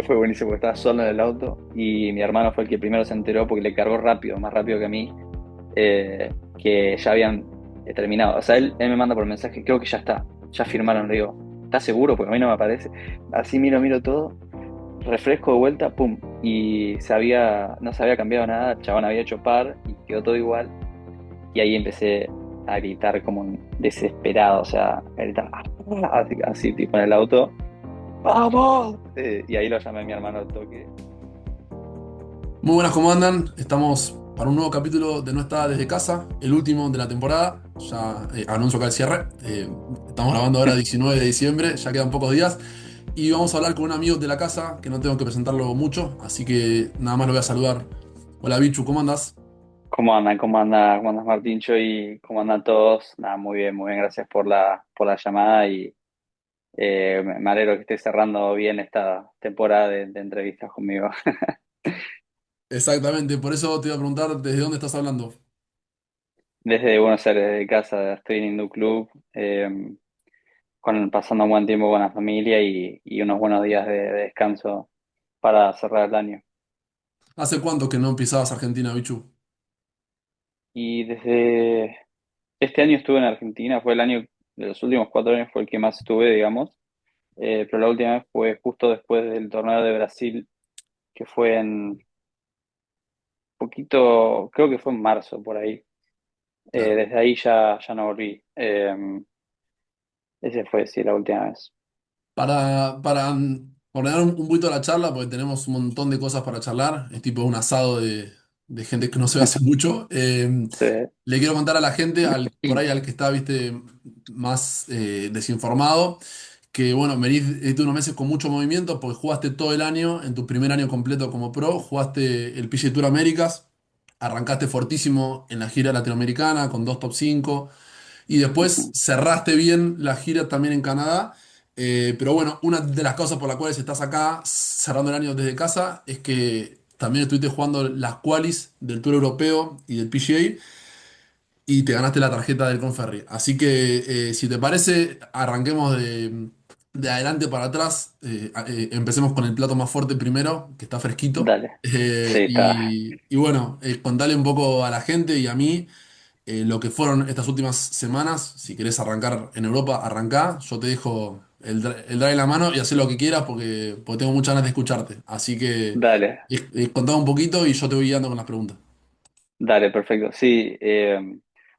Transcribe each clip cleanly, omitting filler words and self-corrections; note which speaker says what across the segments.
Speaker 1: Fue buenísimo, porque estaba solo en el auto y mi hermano fue el que primero se enteró porque le cargó rápido, más rápido que a mí, que ya habían terminado. O sea, él me manda por mensaje, creo que ya está, ya firmaron. Le digo, ¿estás seguro? Porque a mí no me aparece. Así miro todo, refresco de vuelta, pum. Y no se había cambiado nada, el chabón había hecho par y quedó todo igual. Y ahí empecé a gritar como un desesperado, o sea, a gritar así tipo en el auto. ¡Vamos! Y ahí lo llamé a mi hermano al toque.
Speaker 2: Muy buenas, ¿cómo andan? Estamos para un nuevo capítulo de No está desde casa, el último de la temporada. Ya anuncio acá el cierre. Estamos grabando ahora 19 de diciembre, ya quedan pocos días. Y vamos a hablar con un amigo de la casa, que no tengo que presentarlo mucho, así que nada más lo voy a saludar. Hola Bichu, ¿cómo andás?
Speaker 1: ¿Cómo andan? ¿Cómo anda? ¿Cómo andas, Martincho? ¿Y cómo andan todos? Nada, muy bien, gracias por la llamada y me alegro que estés cerrando bien esta temporada de entrevistas conmigo.
Speaker 2: Exactamente, por eso te iba a preguntar desde dónde estás hablando.
Speaker 1: Desde Buenos Aires, desde casa, estoy en Hindu Club, pasando un buen tiempo con la familia y unos buenos días de descanso para cerrar el año.
Speaker 2: ¿Hace cuánto que no pisabas Argentina, Bichu?
Speaker 1: Y desde este año estuve en Argentina, fue el año de los últimos 4 años, fue el que más estuve, digamos. Pero la última vez fue justo después del torneo de Brasil, que fue en poquito, creo que fue en marzo por ahí.
Speaker 2: Claro.
Speaker 1: Desde ahí ya no volví. Ese fue, sí, la última vez.
Speaker 2: Para ordenar un poquito la charla, porque tenemos un montón de cosas para charlar, es tipo un asado de gente que no se ve hace mucho.
Speaker 1: Sí.
Speaker 2: Le quiero contar a la gente, por ahí al que está, viste, más desinformado, que bueno, venís de unos meses con mucho movimiento, porque jugaste todo el año, en tu primer año completo como pro, jugaste el PGA Tour Américas, arrancaste fortísimo en la gira latinoamericana con dos top 5. Y después
Speaker 1: Ujú.
Speaker 2: cerraste bien la gira también en Canadá. Pero bueno, una de las causas por las cuales estás acá cerrando el año desde casa es que también estuviste jugando las qualis del Tour Europeo y del PGA y te ganaste la tarjeta del Conferry. Así que si te parece, arranquemos de adelante para atrás. Empecemos con el plato más fuerte primero, que está fresquito.
Speaker 1: Dale. Sí, está.
Speaker 2: Y bueno, contale un poco a la gente y a mí lo que fueron estas últimas semanas. Si querés arrancar en Europa, arrancá. Yo te dejo el drive en la mano y hacé lo que quieras porque tengo muchas ganas de escucharte. Así que
Speaker 1: Dale,
Speaker 2: contame un poquito y yo te voy guiando con las preguntas.
Speaker 1: dale, perfecto. Sí,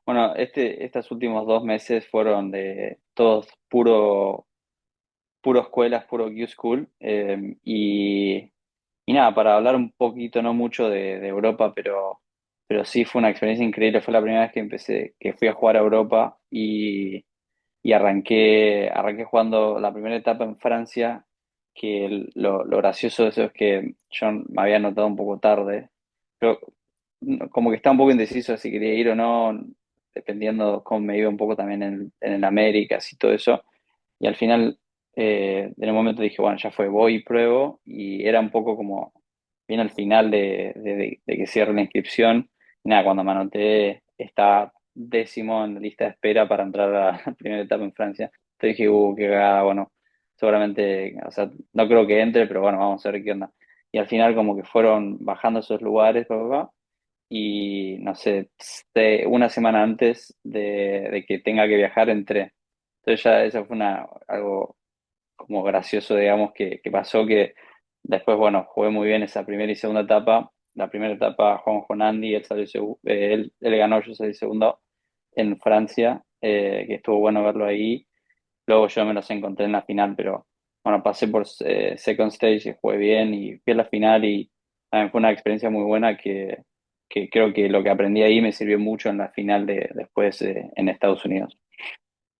Speaker 1: bueno, estos últimos 2 meses fueron de todos puro escuelas, puro Q-School. Y nada, para hablar un poquito, no mucho de Europa, pero sí fue una experiencia increíble. Fue la primera vez que que fui a jugar a Europa y arranqué jugando la primera etapa en Francia, que lo gracioso de eso es que yo me había anotado un poco tarde, pero como que estaba un poco indeciso de si quería ir o no, dependiendo cómo me iba un poco también en el Américas y todo eso. Y al final, en un momento dije, bueno, ya fue, voy y pruebo. Y era un poco como, bien al final de que cierre la inscripción. Y nada, cuando me anoté, estaba décimo en la lista de espera para entrar a la primera etapa en Francia. Entonces dije, qué cagada, bueno, seguramente, o sea, no creo que entre, pero bueno, vamos a ver qué onda. Y al final como que fueron bajando esos lugares, bla, bla, bla, y no sé, una semana antes de que tenga que viajar entré. Entonces ya eso fue algo como gracioso, digamos, que pasó, que después, bueno, jugué muy bien esa primera y segunda etapa. La primera etapa jugamos con Andy, él salió él ganó, yo salí segundo en Francia, que estuvo bueno verlo ahí. Luego yo me los encontré en la final, pero bueno, pasé por second stage y jugué bien y fui a la final y también fue una experiencia muy buena que creo que lo que aprendí ahí me sirvió mucho en la final después en Estados Unidos.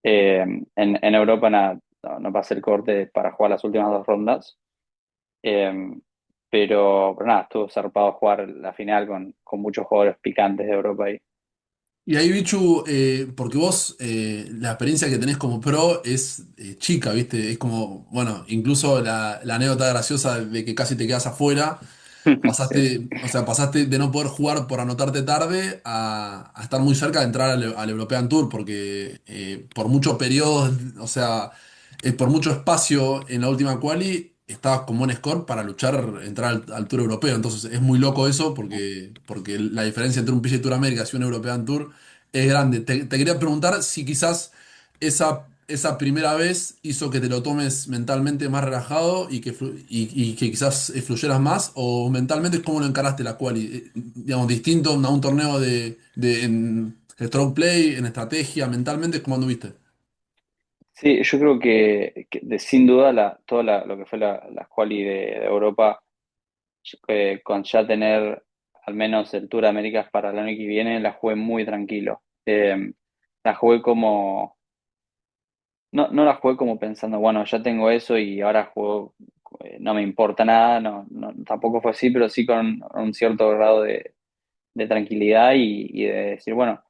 Speaker 1: En Europa nada, no pasé el corte para jugar las últimas 2 rondas, eh, pero nada, estuvo zarpado jugar la final con muchos jugadores picantes de Europa ahí.
Speaker 2: Y ahí, Bichu, porque vos la experiencia que tenés como pro es chica, ¿viste? Es como, bueno, incluso la anécdota graciosa de que casi te quedas afuera.
Speaker 1: Sí,
Speaker 2: Pasaste de no poder jugar por anotarte tarde a estar muy cerca de entrar al European Tour, porque por muchos periodos, por mucho espacio en la última quali, estabas con buen score para luchar, entrar al Tour Europeo. Entonces es muy loco eso porque la diferencia entre un PGA Tour Américas y un European Tour es grande. Te quería preguntar si quizás esa primera vez hizo que te lo tomes mentalmente más relajado y que quizás fluyeras más, o mentalmente cómo lo encaraste la quali. Digamos, distinto a un torneo en stroke play, en estrategia, mentalmente, ¿cómo anduviste?
Speaker 1: Sí, yo creo sin duda lo que fue la quali de Europa, con ya tener al menos el Tour de Américas para el año que viene, la jugué muy tranquilo. La jugué como, no la jugué como pensando, bueno, ya tengo eso y ahora juego, no me importa nada, tampoco fue así, pero sí con un cierto grado de tranquilidad y de decir, bueno,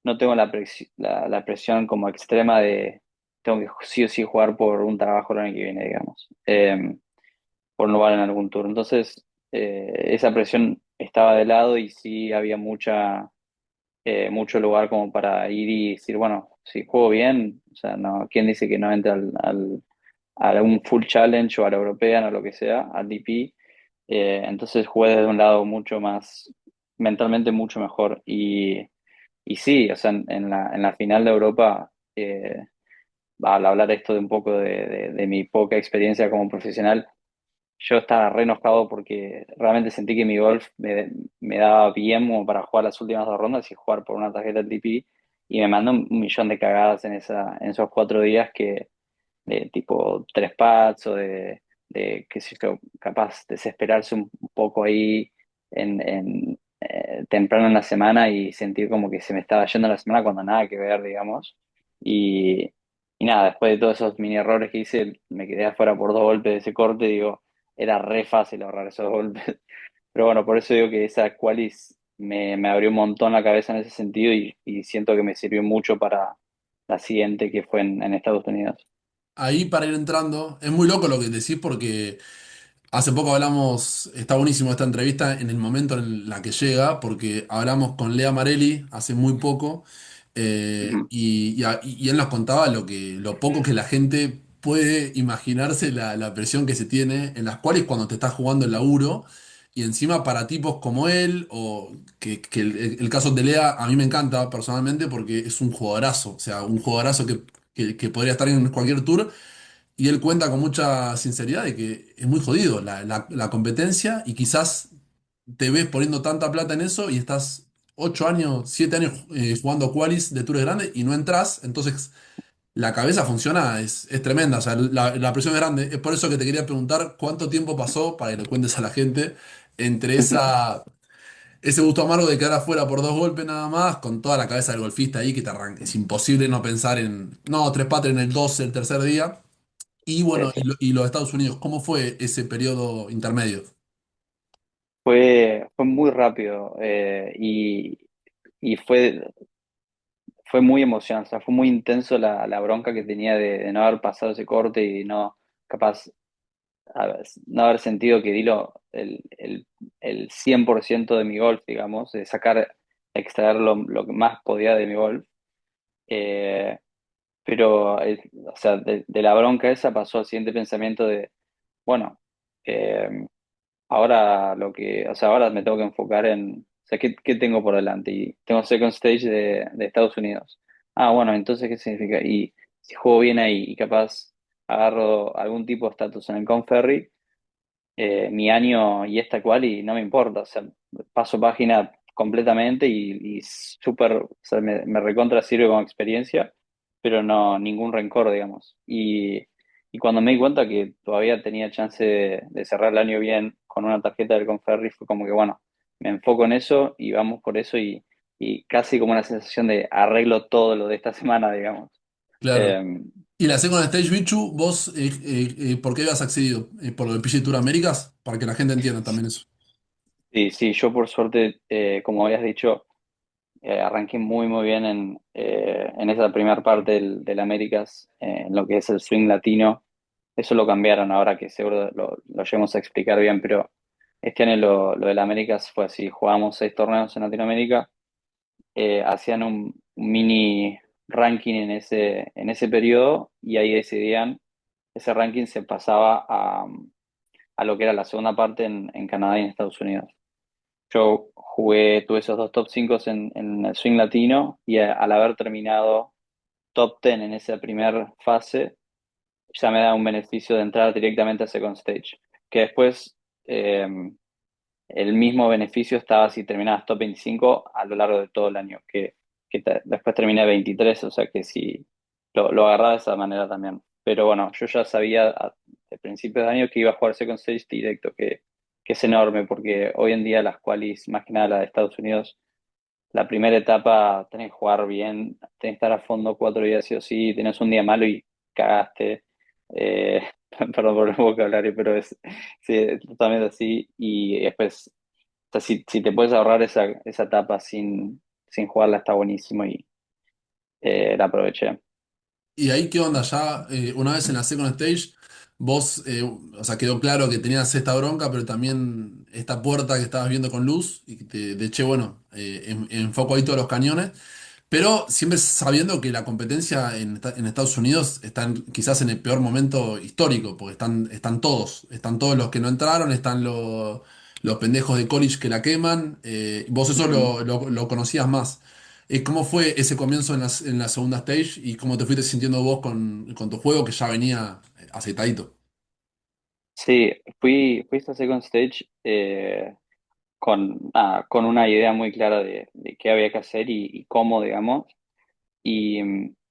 Speaker 1: no tengo la presión como extrema de tengo que sí o sí jugar por un trabajo el año que viene, digamos, por no jugar en algún tour. Entonces, esa presión estaba de lado y sí había mucho lugar como para ir y decir, bueno, si juego bien, o sea, no, ¿quién dice que no entra a algún full challenge o a la European o lo que sea, al DP? Entonces jugué desde un lado mucho más, mentalmente mucho mejor. Y sí, o sea, en la final de Europa, al hablar esto de un poco de mi poca experiencia como profesional, yo estaba re enojado porque realmente sentí que mi golf me daba bien como para jugar las últimas dos rondas y jugar por una tarjeta TP. Y me mandó un millón de cagadas en esos 4 días de tipo tres pats o qué sé yo, capaz desesperarse un poco ahí temprano en la semana y sentir como que se me estaba yendo la semana cuando nada que ver, digamos. Y, y nada, después de todos esos mini errores que hice, me quedé afuera por 2 golpes de ese corte, digo, era re fácil ahorrar esos golpes. Pero bueno, por eso digo que esa qualis me abrió un montón la cabeza en ese sentido y siento que me sirvió mucho para la siguiente que fue en Estados Unidos.
Speaker 2: Ahí para ir entrando, es muy loco lo que decís porque hace poco hablamos, está buenísimo esta entrevista en el momento en la que llega, porque hablamos con Lea Marelli hace muy poco,
Speaker 1: Ujú.
Speaker 2: y él nos contaba lo poco que la gente puede imaginarse la presión que se tiene, en las cuales cuando te estás jugando el laburo, y encima para tipos como él, o que el caso de Lea a mí me encanta personalmente porque es un jugadorazo, o sea, un jugadorazo que podría estar en cualquier tour. Y él cuenta con mucha sinceridad de que es muy jodido la competencia y quizás te ves poniendo tanta plata en eso y estás 8 años, 7 años jugando qualis de tours grandes y no entras, entonces la cabeza funciona, es tremenda, o sea, la presión es grande. Es por eso que te quería preguntar cuánto tiempo pasó, para que le cuentes a la gente, entre ese gusto amargo de quedar afuera por 2 golpes nada más, con toda la cabeza del golfista ahí que te arranca. Es imposible no pensar en, no, tres patres en el 12 el tercer día. Y
Speaker 1: Sí,
Speaker 2: bueno,
Speaker 1: sí.
Speaker 2: y los Estados Unidos, ¿cómo fue ese periodo intermedio?
Speaker 1: Fue muy rápido y fue muy emocionante, o sea, fue muy intenso la bronca que tenía de no haber pasado ese corte y no, capaz, no haber sentido que di el 100% de mi golf, digamos, de extraer lo que más podía de mi golf. Eh, pero, o sea, de la bronca esa pasó al siguiente pensamiento de, bueno, eh, o sea, ahora me tengo que enfocar o sea, ¿qué tengo por delante? Y tengo second stage de Estados Unidos. Ah, bueno, entonces, ¿qué significa? Y si juego bien ahí y capaz agarro algún tipo de estatus en el Conferry, mi año y esta cual y no me importa, o sea, paso página completamente y súper, o sea, me recontra sirve como experiencia, pero no, ningún rencor, digamos. Y cuando me di cuenta que todavía tenía chance de cerrar el año bien con una tarjeta del Conferry, fue como que, bueno, me enfoco en eso y vamos por eso y casi como una sensación de arreglo todo lo de esta semana, digamos.
Speaker 2: Claro.
Speaker 1: Eh,
Speaker 2: Y la Second Stage Bichu, vos, ¿por qué habías accedido? ¿Por lo del PGA Tour Américas? Para que la gente entienda también eso.
Speaker 1: sí, sí, yo por suerte, como habías dicho, arranqué muy, muy bien en esa primera parte del Américas, en lo que es el swing latino. Eso lo cambiaron ahora que seguro lo llevamos a explicar bien, pero este año lo del Américas fue así. Jugamos 6 torneos en Latinoamérica, hacían un mini ranking en ese periodo y ahí decidían, ese ranking se pasaba a lo que era la segunda parte en Canadá y en Estados Unidos. Yo tuve esos dos top 5 en el swing latino y al haber terminado top 10 en esa primera fase, ya me da un beneficio de entrar directamente a second stage. Que después eh, el mismo beneficio estaba si terminabas top 25 a lo largo de todo el año, después terminé 23, o sea que si lo agarraba de esa manera también. Pero bueno, yo ya sabía de principios de año que iba a jugar second stage directo, que es enorme, porque hoy en día las qualis, más que nada la de Estados Unidos, la primera etapa tenés que jugar bien, tenés que estar a fondo 4 días sí o sí, tenés un día malo y cagaste. Eh, perdón por el vocabulario, pero sí, es totalmente así. Y después, o sea, si te puedes ahorrar esa etapa sin jugarla, está buenísimo y la aproveché.
Speaker 2: ¿Y ahí qué onda? Ya una vez en la second stage, vos, o sea, quedó claro que tenías esta bronca, pero también esta puerta que estabas viendo con luz y que de che, bueno, enfoco ahí todos los cañones. Pero siempre sabiendo que la competencia en Estados Unidos está quizás en el peor momento histórico, porque están todos los que no entraron, están los pendejos de college que la queman, vos eso
Speaker 1: Ujú.
Speaker 2: lo conocías más. ¿Cómo fue ese comienzo en la segunda stage y cómo te fuiste sintiendo vos con tu juego que ya venía aceitadito?
Speaker 1: Sí, fui a esta second stage con una idea muy clara de qué había que hacer y cómo, digamos. Y,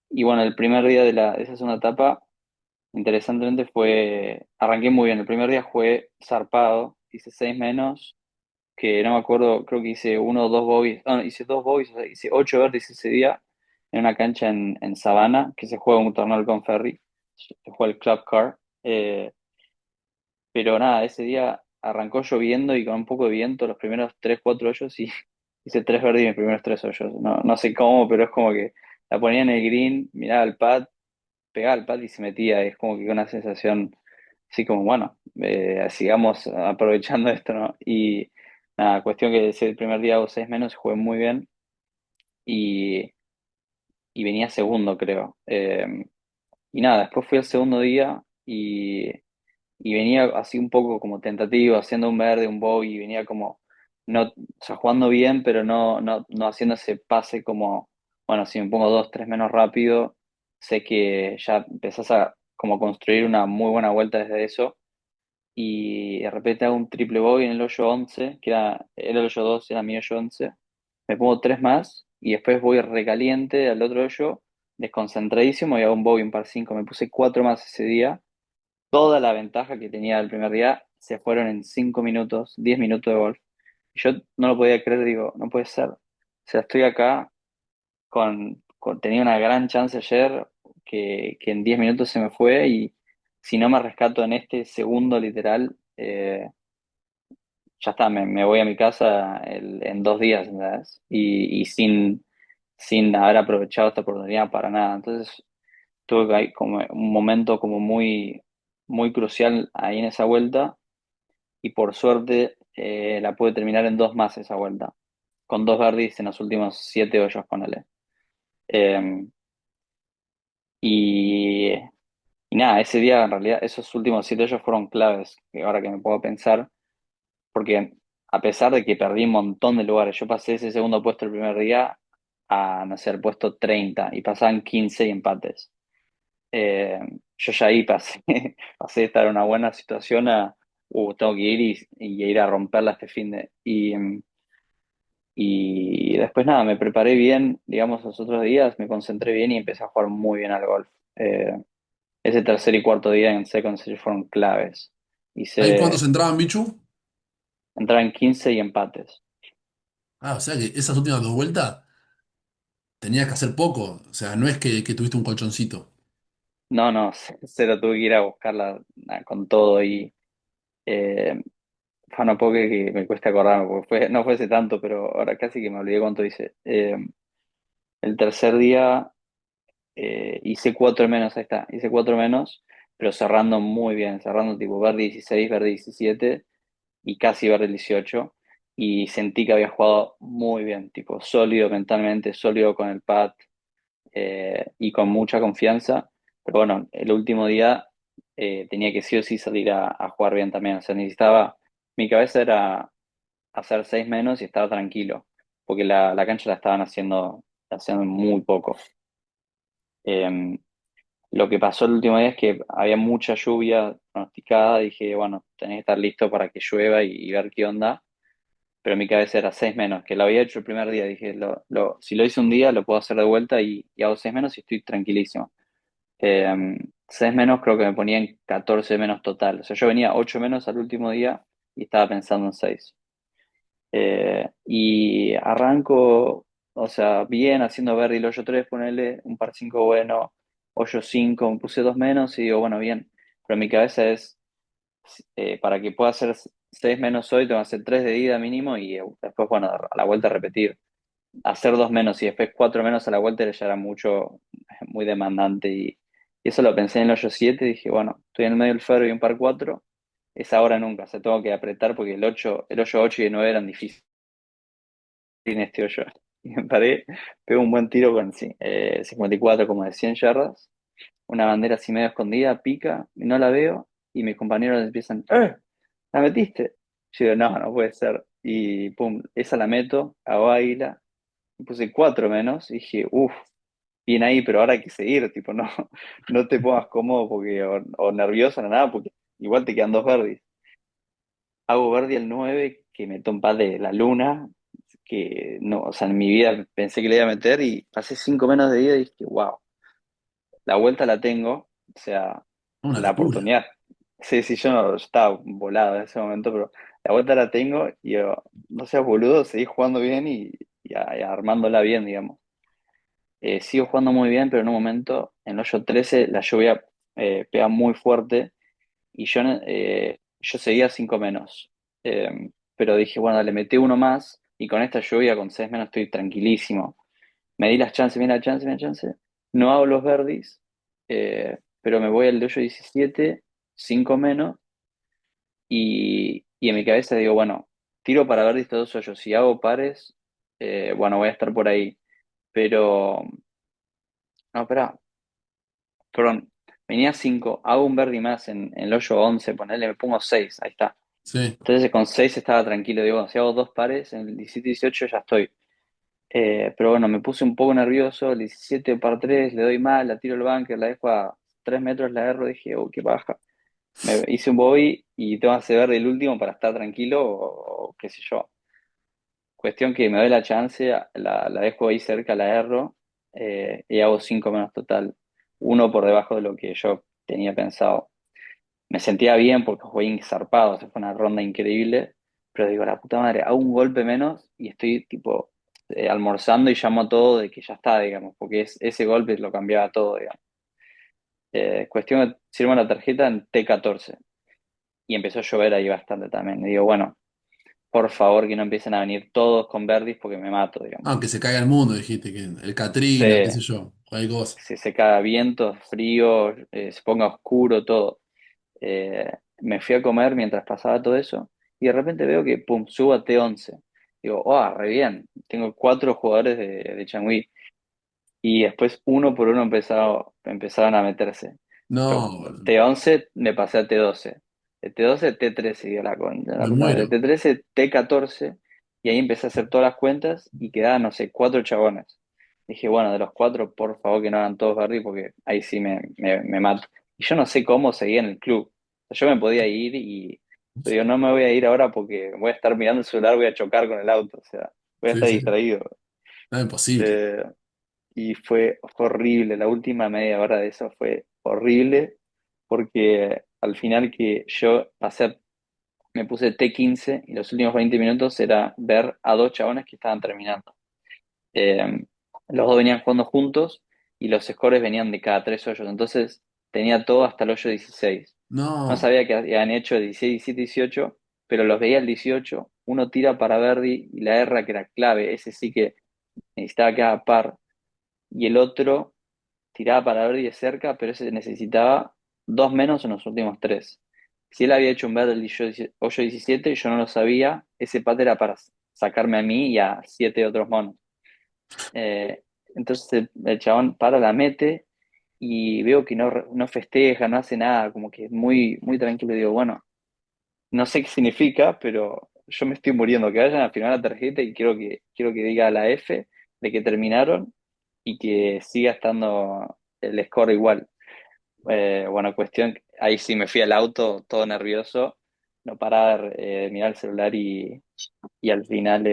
Speaker 1: y bueno, el primer día de esa segunda etapa, interesantemente arranqué muy bien. El primer día jugué zarpado, hice 6 menos, que no me acuerdo, creo que hice uno o dos bogies, no, hice dos bogies, o sea, hice 8 verdes ese día en una cancha en Savannah, que se juega un torneo con Ferry, se juega el Club Car. Pero nada, ese día arrancó lloviendo y con un poco de viento los primeros 3 4 hoyos y hice 3 verdes y mis primeros 3 hoyos. No sé cómo, pero es como que la ponía en el green, miraba el pad, pegaba el pad y se metía. Y es como que una sensación así como, bueno, sigamos aprovechando esto, ¿no? Y nada, cuestión que ese primer día hago 6 menos, jugué muy bien y, y venía segundo, creo. Y nada, después fui al segundo día y venía así un poco como tentativo, haciendo un verde, un bogey, y venía como, no, o sea, jugando bien, pero no haciendo ese pase como, bueno, si me pongo 2 3 menos rápido, sé que ya empezás a como construir una muy buena vuelta desde eso, y de repente hago un triple bogey en el hoyo 11 era el hoyo 12 era mi hoyo 11 me pongo 3 más, y después voy recaliente al otro hoyo, desconcentradísimo, y hago un bogey, un par 5 me puse 4 más ese día. Toda la ventaja que tenía el primer día se fueron en 5 minutos, 10 minutos de golf. Y yo no lo podía creer, digo, no puede ser. O sea, estoy acá tenía una gran chance ayer que en 10 minutos se me fue y si no me rescato en este segundo literal, ya está, me voy a mi casa en 2 días, ¿entendés? Y sin haber aprovechado esta oportunidad para nada. Entonces, tuve ahí como un momento como muy crucial ahí en esa vuelta y por suerte la pude terminar en dos más esa vuelta, con dos birdies en los últimos 7 hoyos, ponele. Eh, y, y nada, ese día en realidad esos últimos 7 hoyos fueron claves, que ahora que me puedo pensar, porque a pesar de que perdí un montón de lugares, yo pasé ese segundo puesto el primer día a, no sé, el puesto 30 y pasaban 15 y empates. Eh, yo ya ahí pasé, pasé de estar en una buena situación a, tengo que ir y ir a romperla este fin de. Y después nada, me preparé bien, digamos, los otros días, me concentré bien y empecé a jugar muy bien al golf. Eh, Ese tercer y cuarto día en Second Series fueron claves.
Speaker 2: ¿Ahí cuántos
Speaker 1: Hice,
Speaker 2: entraban, Bichu?
Speaker 1: entrar en 15 y empates.
Speaker 2: Ah, o sea que esas últimas dos vueltas tenías que hacer poco, o sea, no es que tuviste un colchoncito.
Speaker 1: No, no, cero, tuve que ir a buscarla con todo y eh, fue una poca que me cuesta acordarme, porque no fue hace tanto, pero ahora casi que me olvidé cuánto hice. El tercer día hice 4 menos, ahí está, hice 4 menos, pero cerrando muy bien, cerrando tipo verde 16 verde 17 y casi verde 18 y sentí que había jugado muy bien, tipo sólido mentalmente, sólido con el pad y con mucha confianza. Pero bueno, el último día tenía que sí o sí salir a jugar bien también. O sea, necesitaba, mi cabeza era hacer 6 menos y estaba tranquilo, porque la cancha la estaban haciendo muy poco. Eh, lo que pasó el último día es que había mucha lluvia pronosticada. Dije, bueno, tenés que estar listo para que llueva y ver qué onda. Pero mi cabeza era 6 menos, que lo había hecho el primer día. Dije, si lo hice un día, lo puedo hacer de vuelta y hago 6 menos y estoy tranquilísimo. 6 menos creo que me ponía en 14 menos total. O sea, yo venía 8 menos al último día y estaba pensando en 6. Y arranco, o sea, bien haciendo verde el hoyo 3 ponele un par 5 bueno, hoyo 5 me puse 2 menos y digo, bueno, bien. Pero mi cabeza es, para que pueda hacer 6 menos hoy, tengo que hacer 3 de ida mínimo y después, bueno, a la vuelta repetir. Hacer 2 menos y después 4 menos a la vuelta ya era mucho, muy demandante y eso lo pensé en el hoyo 7 y dije, bueno, estoy en el medio del faro y un par 4 es ahora o nunca, o sea, tengo que apretar porque el hoyo 8 y el 9 eran difíciles en este hoyo. Y me paré, pego un buen tiro con sí, 54 como de 100 yardas, una bandera así medio escondida, pica, y no la veo, y mis compañeros empiezan, ¿La metiste? Yo digo, no, no puede ser. Y pum, esa la meto, hago águila, y puse 4 menos, y dije, uff, bien ahí, pero ahora hay que seguir, tipo, no, no te pongas cómodo porque, o nervioso, ni nada, porque igual te quedan dos verdes. Hago verde al 9 que me tompa de la luna, que no, o sea, en mi vida pensé que le iba a meter y pasé 5 menos de ida y dije, wow, la vuelta la tengo, o sea,
Speaker 2: Una
Speaker 1: la
Speaker 2: locura.
Speaker 1: oportunidad. Sí, sí, yo estaba volado en ese momento, pero la vuelta la tengo y yo, no seas boludo, seguí jugando bien y armándola bien, digamos. Sigo jugando muy bien, pero en un momento, en el hoyo 13 la lluvia pega muy fuerte y yo seguía 5 menos. Pero dije, bueno, le metí uno más y con esta lluvia, con 6 menos, estoy tranquilísimo. Me di las chances, me di la chance, me di la chance. No hago los verdis, pero me voy al de hoyo 17, 5 menos, y en mi cabeza digo, bueno, tiro para verdis estos dos hoyos. Si hago pares, bueno, voy a estar por ahí. Pero, no, espera, perdón, venía 5 hago un verdi más en el hoyo 11 ponele, me pongo 6 ahí está.
Speaker 2: Sí.
Speaker 1: Entonces con 6 estaba tranquilo, digo, si hago dos pares, en el 17 18 ya estoy. Pero bueno, me puse un poco nervioso, el 17 par 3 le doy mal, la tiro al bunker, la dejo a 3 metros, la erro, dije, oh, qué baja. Me hice un bogey y tengo que hacer el último para estar tranquilo o qué sé yo. Cuestión que me doy la chance, la dejo ahí cerca, la erro, y hago 5 menos total, uno por debajo de lo que yo tenía pensado. Me sentía bien porque jugué zarpado, o sea, fue una ronda increíble, pero digo, la puta madre, hago un golpe menos y estoy tipo almorzando y llamo a todo de que ya está, digamos, porque ese golpe lo cambiaba todo, digamos. Cuestión de sirvo la tarjeta en T14 y empezó a llover ahí bastante también. Y digo, bueno, por favor que no empiecen a venir todos con verdis porque me mato, digamos.
Speaker 2: Aunque se caiga el mundo, dijiste, que el Katrina, qué sé
Speaker 1: Se,
Speaker 2: yo, cualquier cosa.
Speaker 1: se caga viento, frío, se ponga oscuro, todo. Me fui a comer mientras pasaba todo eso y de repente veo que, pum, subo a T11. Digo, oh, re bien, tengo 4 jugadores de Changui y después uno por uno empezaron a meterse. Yo,
Speaker 2: No,
Speaker 1: T11 me pasé a T12, de T12 a T13 dio la
Speaker 2: me
Speaker 1: puta madre, de
Speaker 2: muero.
Speaker 1: T13 T14 y ahí empecé a hacer todas las cuentas y quedaban, no sé, 4 chabones. Dije, bueno, de los 4, por favor que no hagan todos verdes porque ahí sí me mato. Y yo no sé cómo seguía en el club. O sea, yo me podía ir y pero digo, no me voy a ir ahora porque voy a estar mirando el celular, voy a chocar con el auto, o sea, voy a
Speaker 2: Sí,
Speaker 1: estar
Speaker 2: sí.
Speaker 1: distraído.
Speaker 2: No, imposible.
Speaker 1: Eh, y fue horrible, la última media hora de eso fue horrible porque al final que yo me puse T15 y los últimos 20 minutos era ver a dos chabones que estaban terminando. Eh, los dos venían jugando juntos y los scores venían de cada 3 hoyos, entonces tenía todo hasta el hoyo 16. No
Speaker 2: No,
Speaker 1: sabía que habían hecho 16, 17, 18, pero los veía el 18, uno tira para Verdi y la erra que era clave, ese sí que necesitaba que haga par, y el otro tiraba para Verdi de cerca, pero ese necesitaba 2 menos en los últimos tres. Si él había hecho un Verdi hoyo 17, yo no lo sabía, ese pat era para sacarme a mí y a 7 otros monos. Eh, entonces el chabón para la mete y veo que no festeja, no hace nada, como que es muy, muy tranquilo. Digo, bueno, no sé qué significa, pero yo me estoy muriendo. Que vayan a firmar la tarjeta y quiero que diga la F de que terminaron y que siga estando el score igual. Bueno, cuestión, ahí sí me fui al auto, todo nervioso, no parar de mirar el celular y al final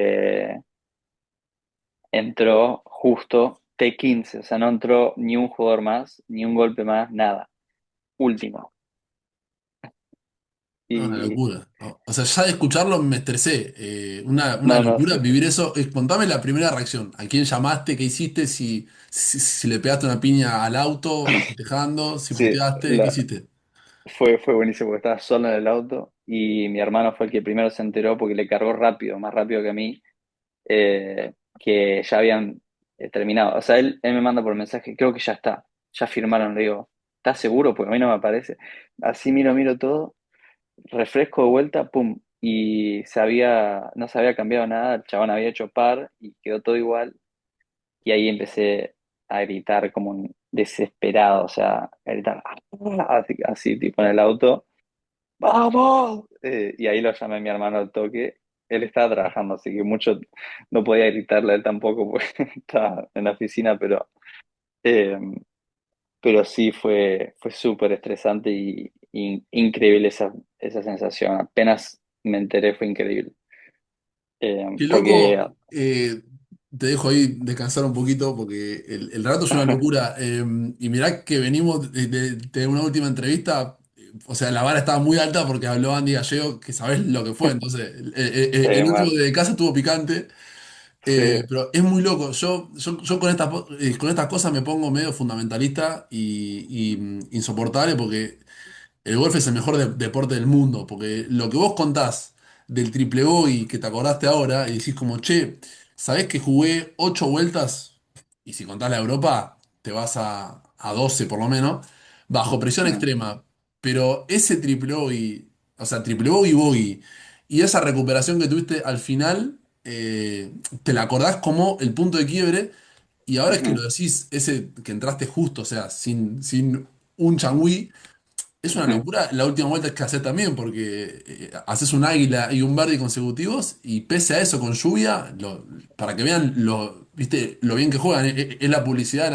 Speaker 1: entró justo T15, o sea, no entró ni un jugador más, ni un golpe más, nada. Último.
Speaker 2: No, una
Speaker 1: Y
Speaker 2: locura. O sea, ya de escucharlo me estresé. Una
Speaker 1: no, no,
Speaker 2: locura
Speaker 1: sí,
Speaker 2: vivir eso. Contame la primera reacción. ¿A quién llamaste? ¿Qué hiciste? Si le pegaste una piña al auto festejando, si
Speaker 1: sí,
Speaker 2: puteaste, ¿qué hiciste?
Speaker 1: fue buenísimo porque estaba solo en el auto y mi hermano fue el que primero se enteró porque le cargó rápido, más rápido que a mí, que ya habían terminado. O sea, él me manda por mensaje, creo que ya está, ya firmaron. Le digo, ¿estás seguro? Porque a mí no me aparece. Así miro todo, refresco de vuelta, pum, y no se había cambiado nada, el chabón había hecho par y quedó todo igual. Y ahí empecé a gritar como un desesperado, o sea, a gritar así tipo en el auto. ¡Vamos! Y ahí lo llamé a mi hermano al toque. Él estaba trabajando, así que mucho no podía gritarle a él tampoco porque estaba en la oficina, eh, pero sí fue súper estresante y increíble esa sensación. Apenas me enteré, fue increíble.
Speaker 2: Qué
Speaker 1: Porque,
Speaker 2: loco, te dejo ahí descansar un poquito porque el rato es una locura. Y mirá que venimos de una última entrevista, o sea, la vara estaba muy alta porque habló Andy Gallego, que sabés lo que fue. Entonces, el último
Speaker 1: mal,
Speaker 2: de casa estuvo picante,
Speaker 1: sí,
Speaker 2: pero es muy loco. Yo con estas cosas me pongo medio fundamentalista y insoportable porque el golf es el mejor deporte del mundo, porque lo que vos contás del triple bogey que te acordaste ahora y decís como, che, ¿sabés que jugué 8 vueltas? Y si contás la Europa, te vas a 12 por lo menos, bajo presión
Speaker 1: mm,
Speaker 2: extrema. Pero ese triple bogey, o sea, triple bogey bogey, y esa recuperación que tuviste al final, te la acordás como el punto de quiebre. Y ahora es que lo
Speaker 1: ujú,
Speaker 2: decís, ese que entraste justo, o sea, sin un changüí, es una
Speaker 1: ujú.
Speaker 2: locura la última vuelta que haces también, porque haces un águila y un birdie consecutivos y pese a eso con lluvia, para que vean ¿viste? Lo bien que juegan, es la publicidad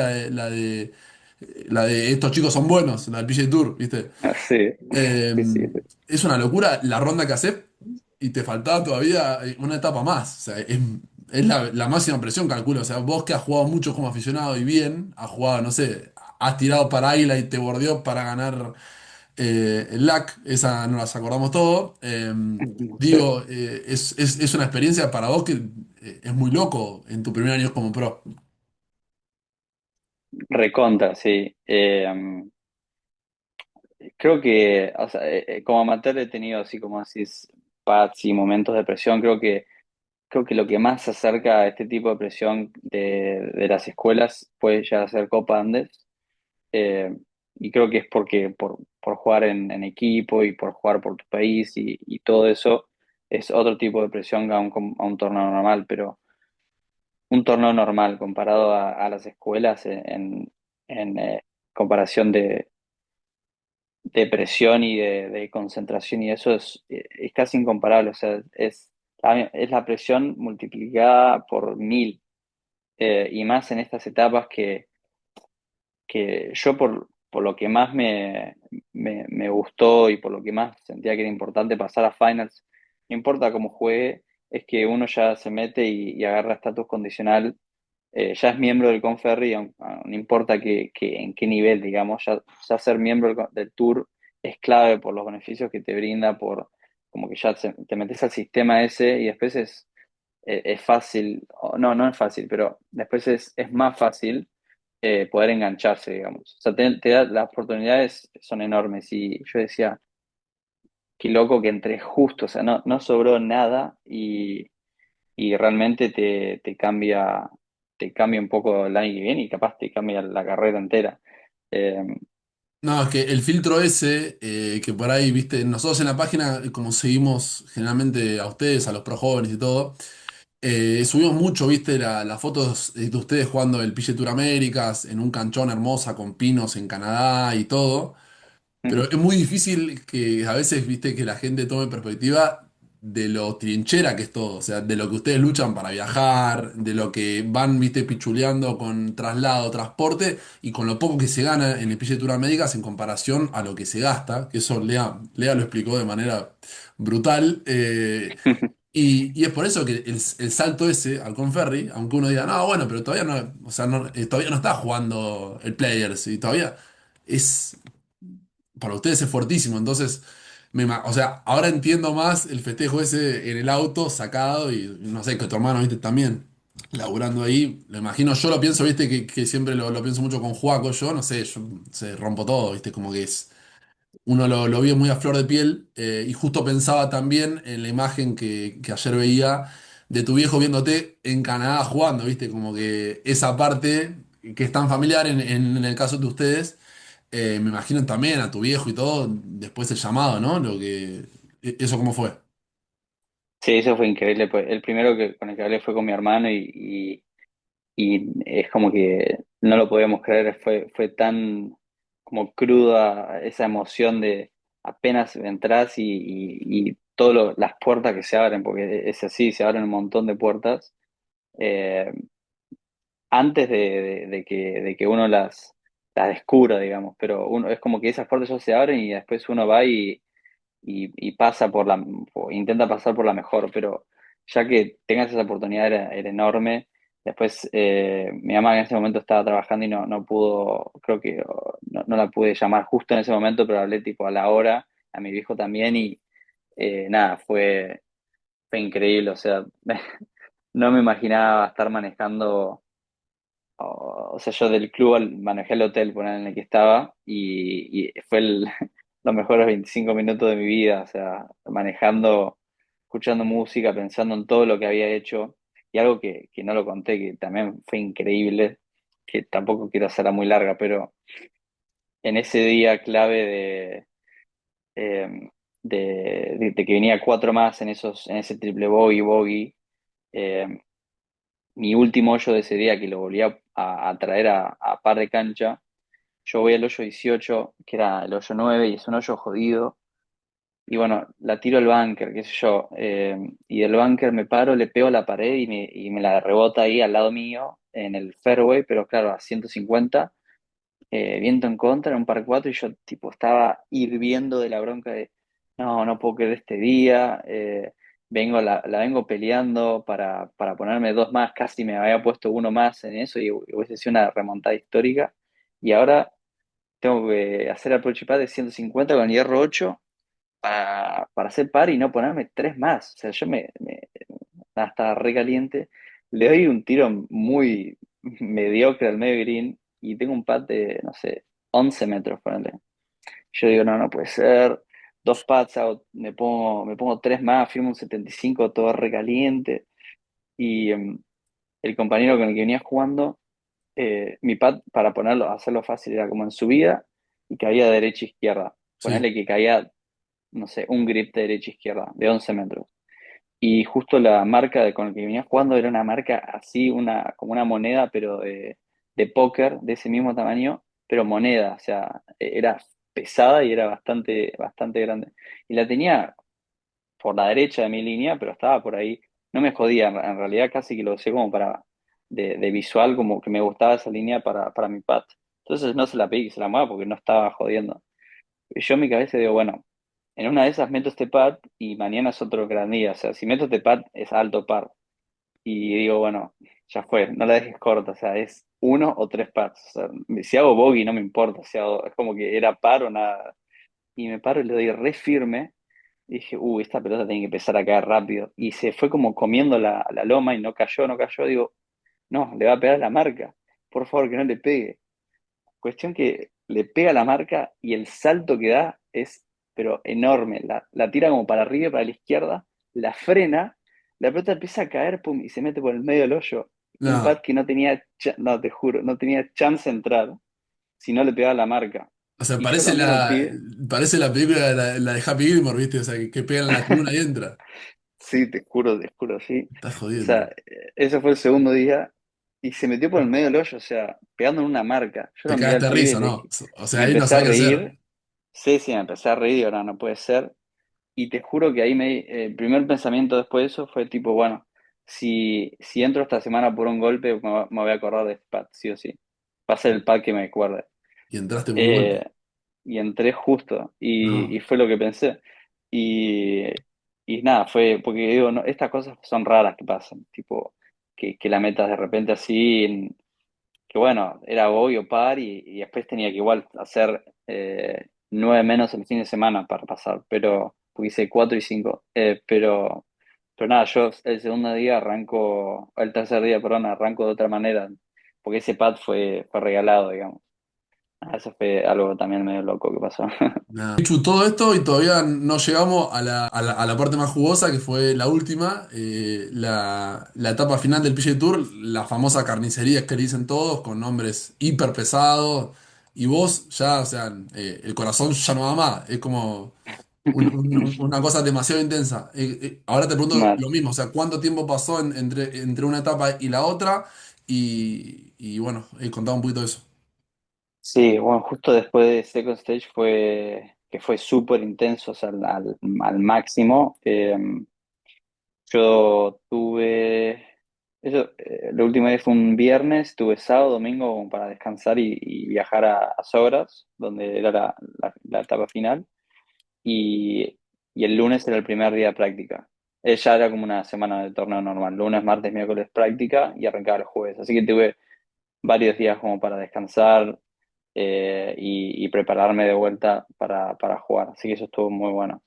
Speaker 2: la de estos chicos son buenos, la del PGA Tour, ¿viste?
Speaker 1: Sí,
Speaker 2: Eh,
Speaker 1: sí, sí, sí.
Speaker 2: es una locura la ronda que haces y te faltaba todavía una etapa más. O sea, es la máxima presión, calculo. O sea, vos que has jugado mucho como aficionado y bien, has jugado, no sé, has tirado para águila y te bordeó para ganar el LAC, esa nos las acordamos todo.
Speaker 1: Sí.
Speaker 2: Digo, es una experiencia para vos que es muy loco en tu primer año como pro.
Speaker 1: Recontra, sí. Creo que, o sea, como amateur he tenido así como así pads y momentos de presión. Creo que lo que más se acerca a este tipo de presión de las escuelas puede ya ser Copa Andes. Eh, y creo que es por jugar en equipo y por jugar por tu país y todo eso es otro tipo de presión que a un torneo normal, pero un torneo normal comparado a las escuelas en comparación de presión y de concentración y eso es casi incomparable. O sea, es la presión multiplicada por 1000, y más en estas etapas que yo por lo que más me gustó y por lo que más sentía que era importante pasar a finals, no importa cómo juegue, es que uno ya se mete y agarra estatus condicional. Ya es miembro del Conferry, no importa en qué nivel, digamos, ya ser miembro del Tour es clave por los beneficios que te brinda, por como que ya te metes al sistema ese y después es fácil, no es fácil, pero después es más fácil poder engancharse, digamos. O sea, las oportunidades son enormes y yo decía, qué loco que entré justo, o sea, no sobró nada y realmente te cambia un poco el año que viene y capaz te cambia la carrera entera. Eh,
Speaker 2: No, es que el filtro ese, que por ahí, viste, nosotros en la página, como seguimos generalmente a ustedes, a los pro jóvenes y todo. Subimos mucho, viste, las fotos de ustedes jugando el PGA Tour Américas en un canchón hermosa con pinos en Canadá y todo. Pero es muy difícil que a veces, viste, que la gente tome perspectiva de lo trinchera que es todo. O sea, de lo que ustedes luchan para viajar, de lo que van, viste, pichuleando con traslado, transporte y con lo poco que se gana en el PGA Tour Américas en comparación a lo que se gasta. Que eso Lea lo explicó de manera brutal. Y es por eso que el salto ese al Conferry, aunque uno diga, no, bueno, pero todavía no, o sea, todavía no está jugando el Players y todavía es, para ustedes es fuertísimo. Entonces, o sea, ahora entiendo más el festejo ese en el auto sacado y no sé, que tu hermano, viste, también laburando ahí. Lo imagino, yo lo pienso, viste, que siempre lo pienso mucho con Juaco, yo no sé, yo se rompo todo, viste, como que es uno lo vio muy a flor de piel y justo pensaba también en la imagen que ayer veía de tu viejo viéndote en Canadá jugando, ¿viste? Como que esa parte que es tan familiar en el caso de ustedes, me imagino también a tu viejo y todo, después el llamado, ¿no? ¿Eso cómo fue?
Speaker 1: Sí, eso fue increíble. Pues, el primero con el que hablé fue con mi hermano y es como que no lo podíamos creer. Fue tan como cruda esa emoción de apenas entras y todas las puertas que se abren, porque es así, se abren un montón de puertas. eh, Antes de que uno las descubra, digamos, pero uno, es como que esas puertas ya se abren y después uno va y pasa o intenta pasar por la mejor, pero ya que tengas esa oportunidad era enorme. Después mi mamá en ese momento estaba trabajando y no pudo, creo que no la pude llamar justo en ese momento, pero hablé tipo a la hora, a mi viejo también y nada, fue increíble, o sea, no me imaginaba estar manejando. O sea, yo del club manejé el hotel por en el que estaba y fue los mejores 25 minutos de mi vida, o sea, manejando, escuchando música, pensando en todo lo que había hecho y algo que no lo conté, que también fue increíble, que tampoco quiero hacerla muy larga, pero en ese día clave eh, de que venía cuatro más en ese triple bogey, eh, mi último hoyo de ese día que lo volví a traer a par de cancha. Yo voy al hoyo 18 que era el hoyo 9 y es un hoyo jodido. Y bueno, la tiro al bunker, qué sé yo. Y del bunker me paro, le pego a la pared y me la rebota ahí al lado mío, en el fairway, pero claro, a 150, viento en contra, en un par 4, y yo tipo estaba hirviendo de la bronca de, no puedo creer este día, la vengo peleando para ponerme dos más, casi me había puesto uno más en eso y hubiese sido una remontada histórica. Y ahora tengo que hacer approach pad de 150 con hierro 8 para hacer par y no ponerme tres más. O sea, nada, estaba re caliente. Le doy un tiro muy mediocre al medio green y tengo un pad de, no sé, 11 metros, ponele. Yo digo, no puede ser. Dos pads, me pongo tres más, firmo un 75 todo re caliente. Y el compañero con el que venía jugando, mi pad, para ponerlo, hacerlo fácil, era como en subida y caía de derecha a izquierda.
Speaker 2: Sí,
Speaker 1: Ponerle que caía, no sé, un grip de derecha a izquierda, de 11 metros. Y justo la marca con la que venía jugando era una marca así, como una moneda, pero de póker, de ese mismo tamaño, pero moneda, o sea, era pesada y era bastante, bastante grande. Y la tenía por la derecha de mi línea, pero estaba por ahí. No me jodía, en realidad casi que lo usé como de visual, como que me gustaba esa línea para mi pad. Entonces no se la pedí que se la mueva porque no estaba jodiendo. Y yo en mi cabeza digo, bueno, en una de esas meto este pad y mañana es otro gran día. O sea, si meto este pad es alto par. Y digo, bueno, ya fue, no la dejes corta. O sea, es uno o tres pads. O sea, si hago bogey no me importa. Es como que era par o nada. Y me paro y le doy re firme. Y dije, esta pelota tiene que empezar a caer rápido. Y se fue como comiendo la loma y no cayó, no cayó. Digo, no, le va a pegar la marca. Por favor, que no le pegue. Cuestión que le pega la marca y el salto que da es, pero enorme. La tira como para arriba y para la izquierda, la frena, la pelota empieza a caer, pum, y se mete por el medio del hoyo. Un pad
Speaker 2: no.
Speaker 1: que no tenía, no, te juro, no tenía chance de entrar si no le pegaba la marca.
Speaker 2: O sea,
Speaker 1: Y yo lo miro al pibe.
Speaker 2: parece la película, la de Happy Gilmore, ¿viste? O sea, que pegan en la tribuna y entra.
Speaker 1: Sí, te juro, sí.
Speaker 2: Estás
Speaker 1: O sea,
Speaker 2: jodiendo.
Speaker 1: ese fue el segundo día y se metió por el medio del hoyo, o sea, pegando en una marca. Yo
Speaker 2: Te
Speaker 1: lo miré al
Speaker 2: cagaste de
Speaker 1: pibe
Speaker 2: risa, ¿no? O sea,
Speaker 1: me
Speaker 2: ahí no
Speaker 1: empecé a
Speaker 2: sabía qué hacer.
Speaker 1: reír. Sí, sí, me empecé a reír y ahora no puede ser. Y te juro que ahí el primer pensamiento después de eso fue tipo, bueno, si entro esta semana por un golpe, me voy a acordar de este pad, sí o sí. Va a ser el pad que me acuerde.
Speaker 2: Y entraste por un golpe.
Speaker 1: Eh, y entré justo y
Speaker 2: No.
Speaker 1: fue lo que pensé. Y, y nada, fue, porque digo, no, estas cosas son raras que pasan, tipo, que la metas de repente así, que bueno, era obvio par y después tenía que igual hacer 9 menos el fin de semana para pasar, pero porque hice 4 y 5 pero nada, yo el segundo día arranco, el tercer día, perdón, arranco de otra manera, porque ese pad fue regalado, digamos. Eso fue algo también medio loco que pasó.
Speaker 2: Nada. Pichu, todo esto y todavía no llegamos a la parte más jugosa, que fue la última, la etapa final del PGA Tour, la famosa carnicería que le dicen todos, con nombres hiper pesados, y vos ya, o sea, el corazón ya no va más, es como una cosa demasiado intensa. Ahora te pregunto
Speaker 1: Mal.
Speaker 2: lo mismo, o sea, ¿cuánto tiempo pasó entre una etapa y la otra? Y bueno, contaba un poquito de eso.
Speaker 1: Sí, bueno, justo después de Second Stage que fue súper intenso, o sea, al máximo. Yo tuve, la última vez fue un viernes, tuve sábado, domingo como para descansar y viajar a Sogras, donde era la etapa final, y, y el lunes era el primer día de práctica. Ya era como una semana de torneo normal, lunes, martes, miércoles práctica y arrancaba el jueves. Así que tuve varios días como para descansar y prepararme de vuelta para jugar. Así que eso estuvo muy bueno.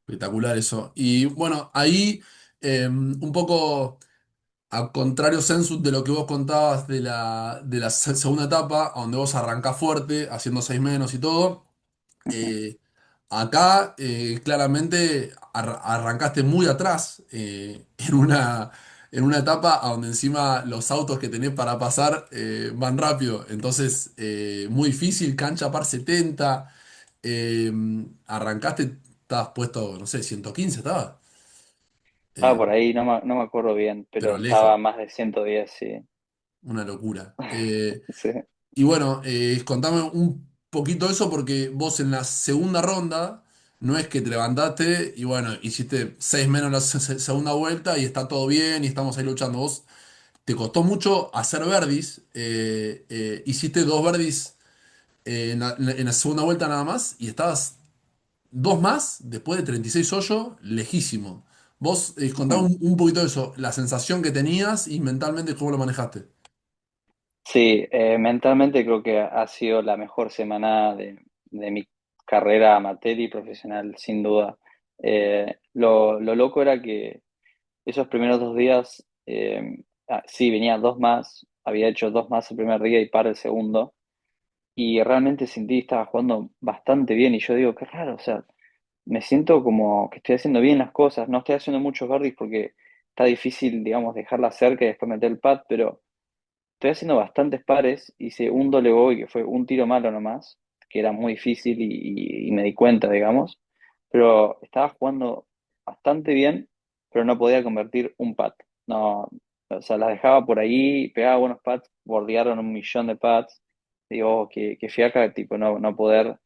Speaker 2: Espectacular eso. Y bueno, ahí un poco a contrario sensu de lo que vos contabas de la segunda etapa, donde vos arrancás fuerte, haciendo 6 menos y todo.
Speaker 1: Ujú.
Speaker 2: eh, Acá claramente arrancaste muy atrás en una etapa a donde encima los autos que tenés para pasar van rápido. Entonces, muy difícil, cancha par 70. eh, Arrancaste, estabas puesto, no sé, 115 estabas.
Speaker 1: Estaba
Speaker 2: Eh,
Speaker 1: por ahí, no me acuerdo bien, pero
Speaker 2: pero
Speaker 1: estaba
Speaker 2: lejos,
Speaker 1: más de 110 sí.
Speaker 2: una locura.
Speaker 1: Sí.
Speaker 2: Y bueno, contame un poquito eso porque vos en la segunda ronda no es que te levantaste y bueno, hiciste 6 menos la segunda vuelta y está todo bien y estamos ahí luchando. Vos te costó mucho hacer verdis, hiciste dos verdis en la segunda vuelta nada más y estabas dos más después de 36 hoyos, lejísimo. Vos contame
Speaker 1: Mm.
Speaker 2: un poquito de eso, la sensación que tenías y mentalmente cómo lo manejaste.
Speaker 1: Sí, mentalmente creo que ha sido la mejor semana de mi carrera amateur y profesional, sin duda. Lo loco era que esos primeros 2 días, sí, venía dos más, había hecho dos más el primer día y para el segundo, y realmente sentí que estaba jugando bastante bien, y yo digo, qué raro, o sea, me siento como que estoy haciendo bien las cosas, no estoy haciendo muchos birdies porque está difícil, digamos, dejarla cerca y después meter el pad, pero estoy haciendo bastantes pares, hice un doble bogey que fue un tiro malo nomás, que era muy difícil y me di cuenta, digamos, pero estaba jugando bastante bien, pero no podía convertir un pad. No, o sea, las dejaba por ahí, pegaba buenos pads, bordearon un millón de pads. Digo, oh, qué fiaca, tipo, no poder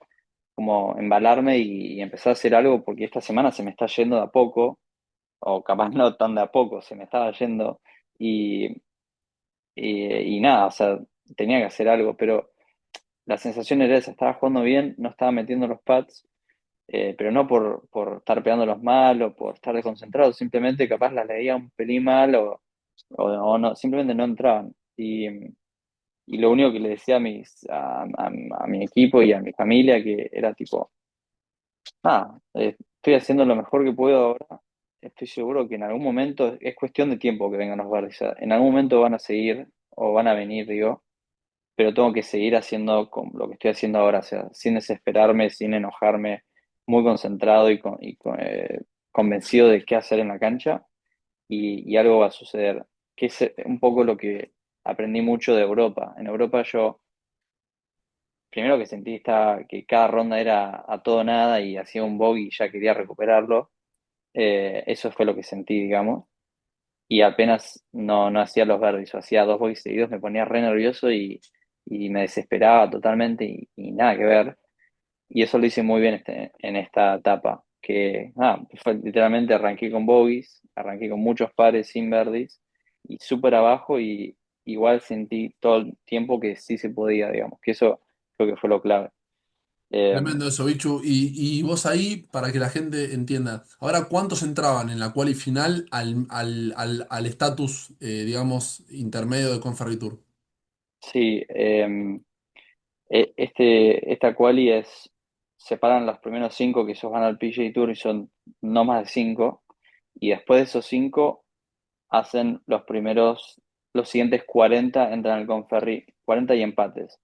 Speaker 1: como embalarme y empezar a hacer algo porque esta semana se me está yendo de a poco, o capaz no tan de a poco, se me estaba yendo. Y, y nada, o sea, tenía que hacer algo, pero la sensación era esa, estaba jugando bien, no estaba metiendo los pads, pero no por estar pegándolos mal o por estar desconcentrado, simplemente capaz las leía un pelín mal o no, simplemente no entraban. Y lo único que le decía a mi equipo y a mi familia que era tipo, nada, estoy haciendo lo mejor que puedo ahora. Estoy seguro que en algún momento es cuestión de tiempo que vengan los verdes. O sea, en algún momento van a seguir o van a venir, digo, pero tengo que seguir haciendo lo que estoy haciendo ahora, o sea, sin desesperarme, sin enojarme, muy concentrado convencido de qué hacer en la cancha y algo va a suceder, que es un poco lo que aprendí mucho de Europa. En Europa yo, primero que que cada ronda era a todo o nada y hacía un bogey y ya quería recuperarlo. Eso fue lo que sentí, digamos. Y apenas no hacía los verdes, o hacía dos bogies seguidos, me ponía re nervioso y me desesperaba totalmente y nada que ver. Y eso lo hice muy bien en esta etapa, que fue, literalmente arranqué con bogies, arranqué con muchos pares sin birdies y súper abajo y igual sentí todo el tiempo que sí se podía, digamos, que eso creo que fue lo clave. Eh,
Speaker 2: Tremendo eso, Bichu. Y vos ahí, para que la gente entienda, ahora, ¿cuántos entraban en la quali final al estatus, digamos, intermedio de Conferry Tour?
Speaker 1: sí, esta quali es, separan los primeros cinco que esos van al PGA Tour y son no más de cinco, y después de esos cinco hacen los siguientes 40 entran al Conferry, 40 y empates,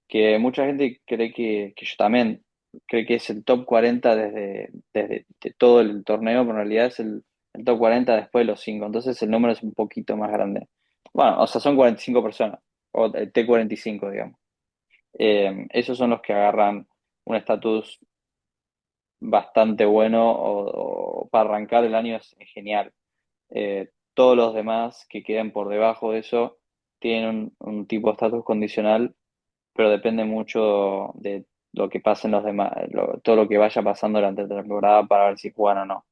Speaker 1: que mucha gente cree que yo también cree que es el top 40 desde de todo el torneo, pero en realidad es el top 40 después de los cinco, entonces el número es un poquito más grande. Bueno, o sea, son 45 personas, o el T45, digamos. Esos son los que agarran un estatus bastante bueno o para arrancar el año es genial. Todos los demás que queden por debajo de eso tienen un tipo de estatus condicional, pero depende mucho de lo que pasen los demás, todo lo que vaya pasando durante la temporada para ver si juegan o no.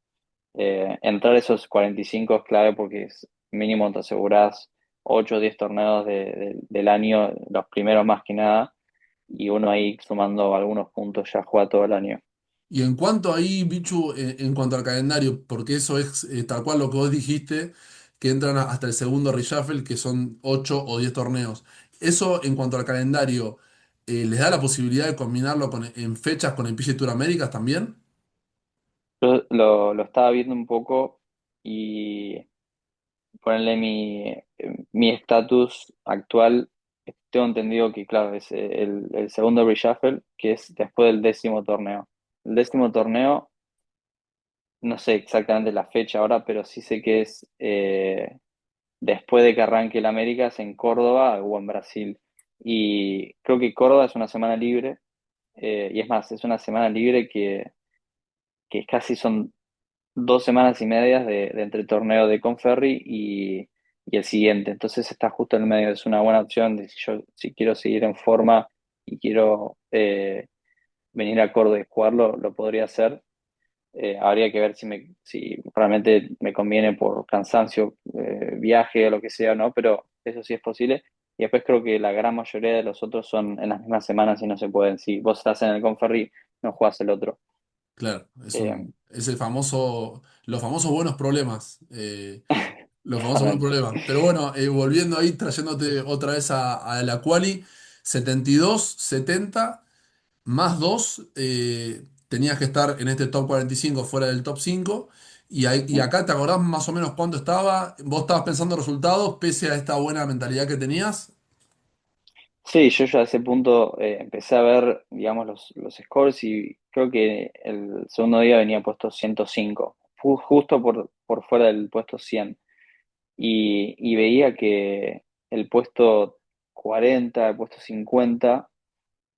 Speaker 1: Entrar esos 45 es clave porque es mínimo te asegurás 8 o 10 torneos del año, los primeros más que nada, y uno ahí sumando algunos puntos ya juega todo el año.
Speaker 2: Y en cuanto ahí, Bichu, en cuanto al calendario, porque eso es tal cual lo que vos dijiste, que entran hasta el segundo reshuffle, que son 8 o 10 torneos. Eso en cuanto al calendario, ¿les da la posibilidad de combinarlo en fechas con el PGA Tour Américas también?
Speaker 1: Yo lo estaba viendo un poco y ponerle mi estatus actual, tengo entendido que, claro, es el segundo reshuffle, que es después del décimo torneo. El décimo torneo, no sé exactamente la fecha ahora, pero sí sé que es después de que arranque el Américas en Córdoba o en Brasil. Y creo que Córdoba es una semana libre, y es más, es una semana libre que casi son 2 semanas y media de entre torneo de Conferry y el siguiente. Entonces está justo en el medio. Es una buena opción de si quiero seguir en forma y quiero venir a Córdoba y jugarlo, lo podría hacer. Habría que ver si realmente me conviene por cansancio, viaje o lo que sea, ¿no? Pero eso sí es posible. Y después creo que la gran mayoría de los otros son en las mismas semanas y no se pueden. Si vos estás en el Conferry, no jugás el otro.
Speaker 2: Claro,
Speaker 1: Eh,
Speaker 2: es el famoso, los famosos buenos problemas. Los famosos buenos
Speaker 1: Totalmente.
Speaker 2: problemas. Pero bueno, volviendo ahí, trayéndote otra vez a la quali, 72 70 más 2 tenías que estar en este top 45 fuera del top 5. Y acá te acordás más o menos cuánto estaba. ¿Vos estabas pensando resultados pese a esta buena mentalidad que tenías?
Speaker 1: Sí, yo ya a ese punto empecé a ver, digamos, los scores y creo que el segundo día venía puesto 105, justo por fuera del puesto 100. Y veía que el puesto 40, el puesto 50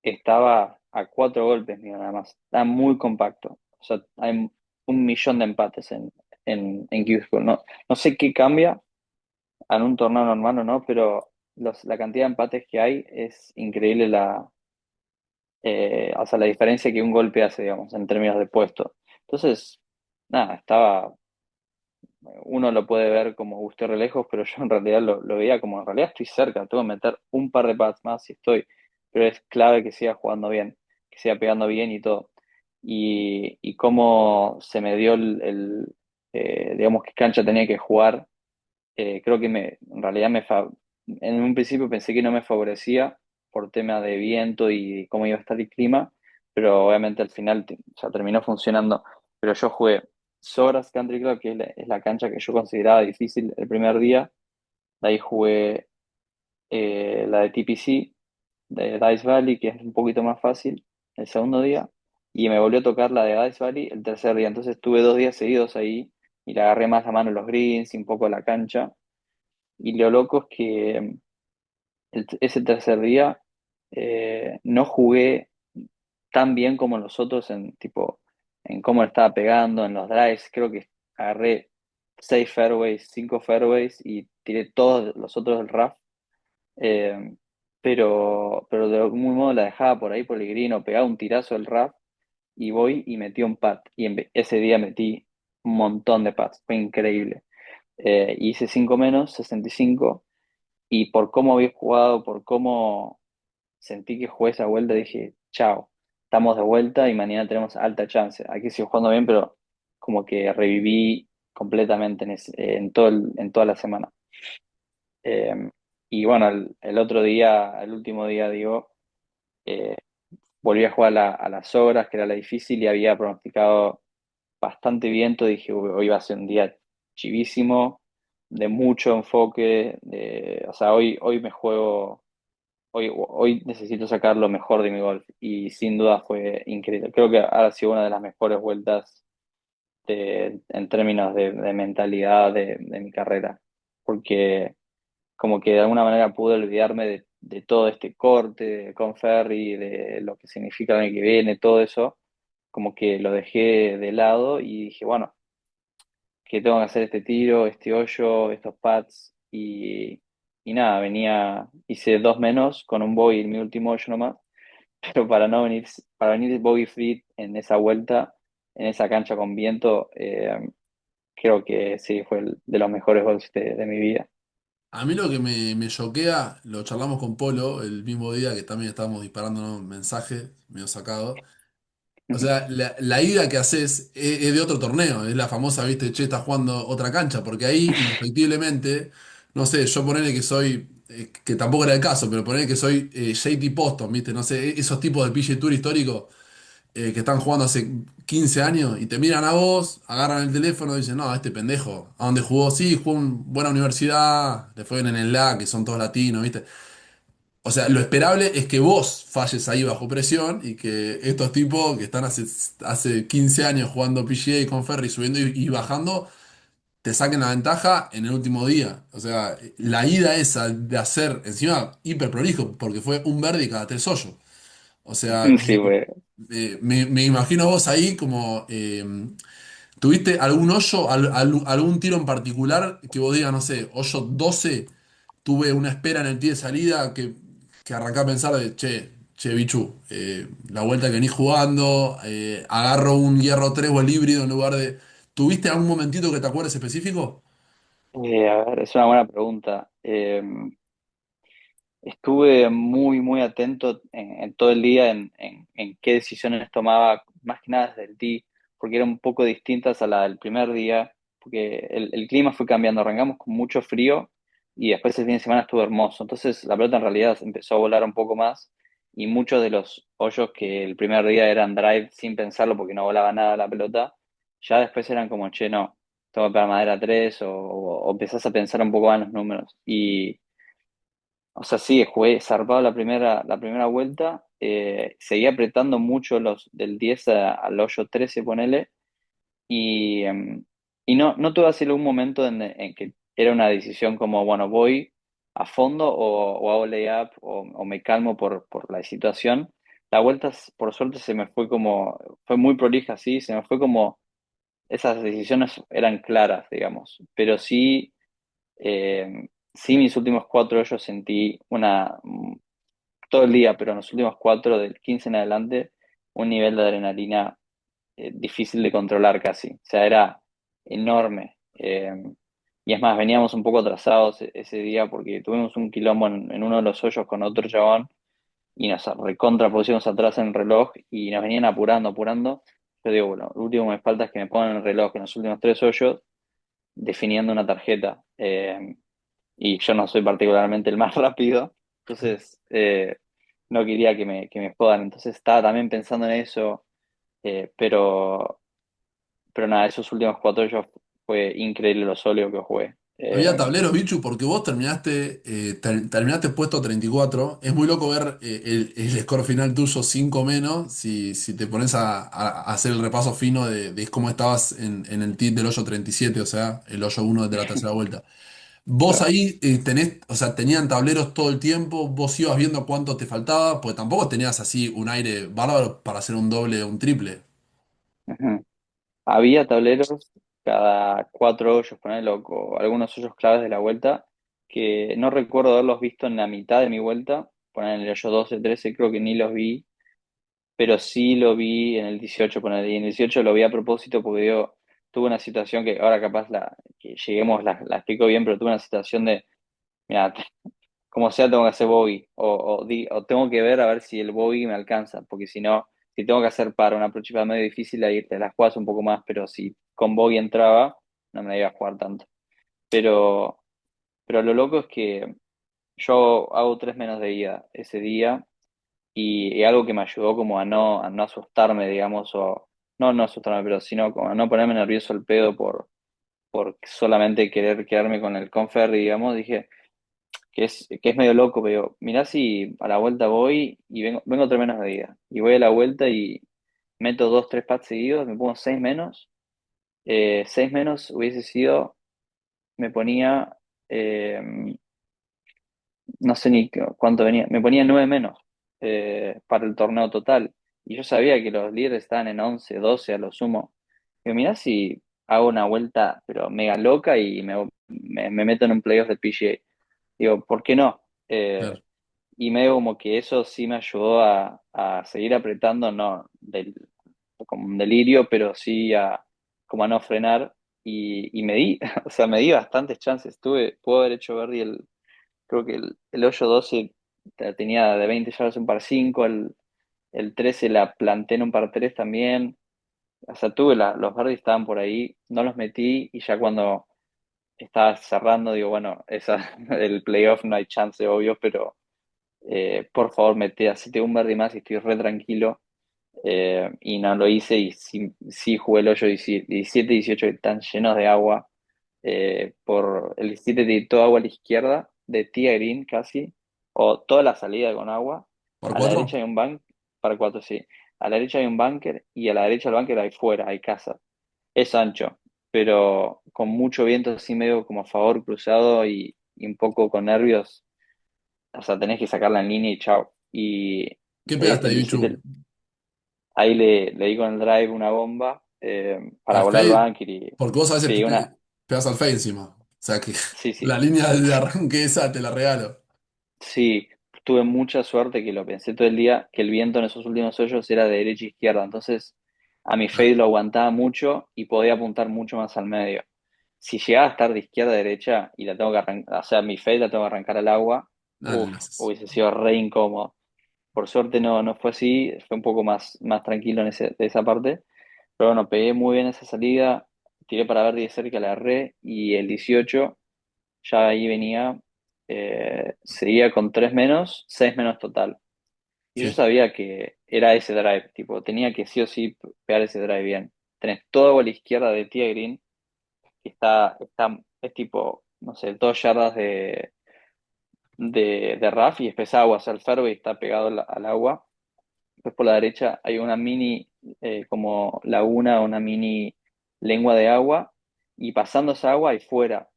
Speaker 1: estaba a 4 golpes mío nada más. Está muy compacto. O sea, hay 1 millón de empates en Q-School. No sé qué cambia en un torneo normal o no, pero la cantidad de empates que hay es increíble o sea, la diferencia que un golpe hace, digamos, en términos de puesto. Entonces, nada, uno lo puede ver como gusto re lejos, pero yo en realidad lo veía como en realidad estoy cerca, tengo que meter un par de pads más y estoy, pero es clave que siga jugando bien, que siga pegando bien y todo. Y cómo se me dio digamos, qué cancha tenía que jugar, creo que en realidad en un principio pensé que no me favorecía por tema de viento y cómo iba a estar el clima, pero obviamente al final o sea, terminó funcionando. Pero yo jugué Sogras Country Club, que es la cancha que yo consideraba difícil el primer día. De ahí jugué la de TPC, de Dice Valley, que es un poquito más fácil el segundo día. Y me volvió a tocar la de Dice Valley el tercer día. Entonces tuve 2 días seguidos ahí y le agarré más la mano a los greens y un poco a la cancha. Y lo loco es que ese tercer día no jugué tan bien como los otros en tipo en cómo le estaba pegando, en los drives. Creo que agarré 6 fairways, 5 fairways y tiré todos los otros del rough. Eh, pero de algún modo la dejaba por ahí por el green o pegaba un tirazo del rough y voy y metí un putt. Y ese día metí un montón de putts, fue increíble. Hice 5 menos, 65, y por cómo había jugado, por cómo sentí que jugué esa vuelta, dije, chao, estamos de vuelta y mañana tenemos alta chance. Aquí sigo jugando bien, pero como que reviví completamente en toda la semana. Eh, y bueno, el otro día, el último día, digo, eh, volví a jugar a las horas, que era la difícil, y había pronosticado bastante viento. Dije, hoy va a ser un día chivísimo, de mucho enfoque, o sea, hoy me juego, hoy necesito sacar lo mejor de mi golf, y sin duda fue increíble. Creo que ha sido una de las mejores vueltas en términos de mentalidad de mi carrera, porque como que de alguna manera pude olvidarme de todo este corte de Conferry, de lo que significa el año que viene, todo eso, como que lo dejé de lado y dije, bueno, que tengo que hacer este tiro, este hoyo, estos pads, y nada, hice 2 menos con un bogey en mi último hoyo nomás, pero para venir bogey free en esa vuelta, en esa cancha con viento, creo que sí, fue de los mejores gols de mi vida.
Speaker 2: A mí lo que me choquea, lo charlamos con Polo el mismo día que también estábamos disparándonos mensajes, medio sacado. O sea, la ida que haces es de otro torneo, es la famosa, viste, che, estás jugando otra cancha, porque ahí, indefectiblemente, no sé, yo ponerle que soy, que tampoco era el caso, pero ponerle que soy JT Poston, viste, no sé, esos tipos de PGA Tour histórico que están jugando hace 15 años y te miran a vos, agarran el teléfono y dicen, no, este pendejo, ¿a dónde jugó? Sí, jugó en buena universidad, le fue en el LA, que son todos latinos, viste. O sea, lo esperable es que vos falles ahí bajo presión y que estos tipos que están hace 15 años jugando PGA con Ferry, subiendo y bajando, te saquen la ventaja en el último día. O sea, la ida esa de hacer, encima, hiper prolijo, porque fue un verde cada 3 hoyos. O sea,
Speaker 1: Sí, fue.
Speaker 2: me imagino vos ahí como, ¿tuviste algún hoyo, algún tiro en particular que vos digas, no sé, hoyo 12 tuve una espera en el tee de salida que arrancá a pensar de, che, bichu, la vuelta que venís jugando, agarro un hierro 3 o el híbrido en lugar de... ¿Tuviste algún momentito que te acuerdes específico?
Speaker 1: A ver, es una buena pregunta. Estuve muy, muy atento en todo el día en qué decisiones tomaba, más que nada desde el tee, porque eran un poco distintas a la del primer día, porque el clima fue cambiando. Arrancamos con mucho frío y después el fin de semana estuvo hermoso. Entonces la pelota en realidad empezó a volar un poco más, y muchos de los hoyos que el primer día eran drive sin pensarlo porque no volaba nada la pelota, ya después eran como, che, no, tengo que pegar madera 3, o empezás a pensar un poco más en los números. O sea, sí, jugué zarpado la primera vuelta, seguí apretando mucho los del 10 al hoyo 13, ponele, y no tuve así un momento en que era una decisión como, bueno, voy a fondo o hago layup o me calmo por la situación. La vuelta, por suerte, fue muy prolija, sí, se me fue como, esas decisiones eran claras, digamos, pero sí. Sí, mis últimos 4 hoyos sentí todo el día, pero en los últimos 4, del 15 en adelante, un nivel de adrenalina difícil de controlar casi. O sea, era enorme. Y es más, veníamos un poco atrasados ese día porque tuvimos un quilombo en uno de los hoyos con otro chabón y nos recontra pusimos atrás en el reloj y nos venían apurando, apurando. Yo digo, bueno, lo último que me falta es que me pongan el reloj en los últimos 3 hoyos definiendo una tarjeta. Y yo no soy particularmente el más rápido, entonces no quería que me jodan, entonces estaba también pensando en eso, pero nada, esos últimos 4 yo fue increíble lo sólido que jugué.
Speaker 2: Había tableros, bichu, porque vos terminaste puesto 34. Es muy loco ver el score final tuyo 5 menos si te pones a hacer el repaso fino de cómo estabas en el tee del hoyo 37, o sea, el hoyo uno de la tercera vuelta. Vos
Speaker 1: Claro.
Speaker 2: ahí tenés, o sea, tenían tableros todo el tiempo, vos ibas viendo cuánto te faltaba, pues tampoco tenías así un aire bárbaro para hacer un doble o un triple.
Speaker 1: Ujú. Había tableros, cada 4 hoyos, ponerlo, o algunos hoyos claves de la vuelta, que no recuerdo haberlos visto en la mitad de mi vuelta, poner en el hoyo 12 13 creo que ni los vi, pero sí lo vi en el 18 poner, y en el 18 lo vi a propósito porque digo, tuve una situación que ahora capaz que lleguemos la explico bien, pero tuve una situación de, mira, como sea tengo que hacer bogey, o tengo que ver a ver si el bogey me alcanza, porque si no, si tengo que hacer para una próxima medio difícil, ahí te las juegas un poco más, pero si con bogey entraba, no me la iba a jugar tanto. Pero, pero lo loco es que yo hago 3 menos de ida ese día y algo que me ayudó como a no asustarme, digamos, o no asustarme, pero sino como a no ponerme nervioso al pedo por solamente querer quedarme con el Conferry, digamos, dije que es medio loco, pero mirá si a la vuelta voy y vengo 3 menos de ida, y voy a la vuelta y meto 2, 3 pads seguidos, me pongo 6 menos, 6 menos hubiese sido, me ponía, eh, no sé ni cuánto venía, me ponía 9 menos para el torneo total. Y yo sabía que los líderes estaban en 11 12 a lo sumo. Digo, mirá si hago una vuelta, pero mega loca y me meto en un playoff de PGA. Digo, ¿por qué no?
Speaker 2: Claro.
Speaker 1: Y medio como que eso sí me ayudó a seguir apretando, no como un delirio, pero sí como a no frenar. Y me di, o sea, me di bastantes chances. Puedo haber hecho birdie creo que el hoyo 12 tenía de 20 yardas un par 5, el 13 la planté en un par 3 también. O sea, los verdes estaban por ahí, no los metí y ya cuando estaba cerrando, digo, bueno, el playoff no hay chance, obvio, pero por favor, mete, hacete un verde más y estoy re tranquilo. Y no lo hice y sí jugué el hoyo 17 18 que están llenos de agua. Por el 17 de toda agua a la izquierda, de tía green casi, o toda la salida con agua.
Speaker 2: ¿Por
Speaker 1: A la
Speaker 2: cuatro?
Speaker 1: derecha hay un bank, para 4 sí. A la derecha hay un bunker y a la derecha del bunker hay fuera, hay casa. Es ancho, pero con mucho viento así medio como a favor cruzado y un poco con nervios. O sea, tenés que sacarla en línea y chao. Y
Speaker 2: ¿Qué pegaste
Speaker 1: el
Speaker 2: ahí,
Speaker 1: 17
Speaker 2: Bichu?
Speaker 1: ahí le di con el drive una bomba para
Speaker 2: ¿Al
Speaker 1: volar el
Speaker 2: fade?
Speaker 1: bunker y
Speaker 2: Porque vos a veces
Speaker 1: sí,
Speaker 2: pegas al fade encima. O sea que
Speaker 1: sí,
Speaker 2: la
Speaker 1: sí.
Speaker 2: línea de arranque esa te la regalo.
Speaker 1: Sí, tuve mucha suerte que lo pensé todo el día, que el viento en esos últimos hoyos era de derecha a izquierda, entonces a mi fade
Speaker 2: Claro.
Speaker 1: lo aguantaba mucho y podía apuntar mucho más al medio. Si llegaba a estar de izquierda a derecha y la tengo que arrancar, o sea, mi fade la tengo que arrancar al agua,
Speaker 2: Nada, no
Speaker 1: uff,
Speaker 2: lo haces.
Speaker 1: hubiese sido re incómodo. Por suerte no fue así, fue un poco más tranquilo de esa parte, pero bueno, pegué muy bien esa salida, tiré para ver de cerca, la agarré y el 18 ya ahí venía, seguía con 3 menos, 6 menos total. Y yo
Speaker 2: Sí,
Speaker 1: sabía que era ese drive, tipo, tenía que sí o sí pegar ese drive bien. Tenés todo a la izquierda de Tía Green, que es tipo, no sé, 2 yardas de rough y después agua, o sea, el fairway está pegado al agua. Después por la derecha hay una mini, como laguna, una mini lengua de agua, y pasando esa agua hay fuera.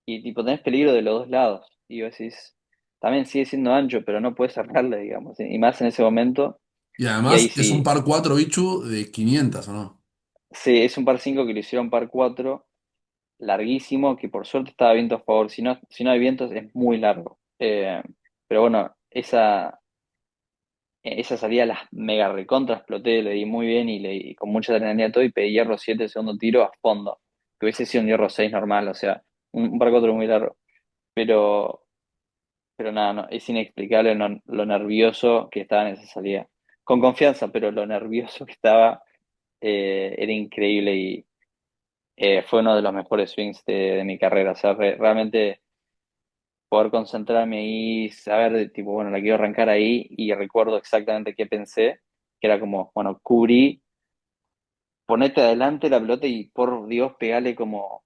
Speaker 1: Y tipo, tenés peligro de los dos lados. Y vos decís, también sigue siendo ancho, pero no puedes cerrarle, digamos. Y más en ese momento.
Speaker 2: y
Speaker 1: Y ahí
Speaker 2: además es un
Speaker 1: sí,
Speaker 2: par 4 Bichu de 500, ¿o no?
Speaker 1: sí, es un par 5 que lo hicieron par 4 larguísimo, que por suerte estaba viento a favor. Si no hay vientos, es muy largo. Pero bueno, esa salida las mega recontra exploté, le di muy bien y con mucha adrenalina todo y pedí hierro 7 segundo tiro a fondo. Que hubiese sido un hierro 6 normal, o sea, un par 4 muy largo. Pero Pero nada, no, es inexplicable lo nervioso que estaba en esa salida. Con confianza, pero lo nervioso que estaba era increíble y fue uno de los mejores swings de mi carrera. O sea, realmente poder concentrarme ahí, saber, tipo, bueno, la quiero arrancar ahí y recuerdo exactamente qué pensé, que era como, bueno, cubrí, ponete adelante la pelota y por Dios, pegale como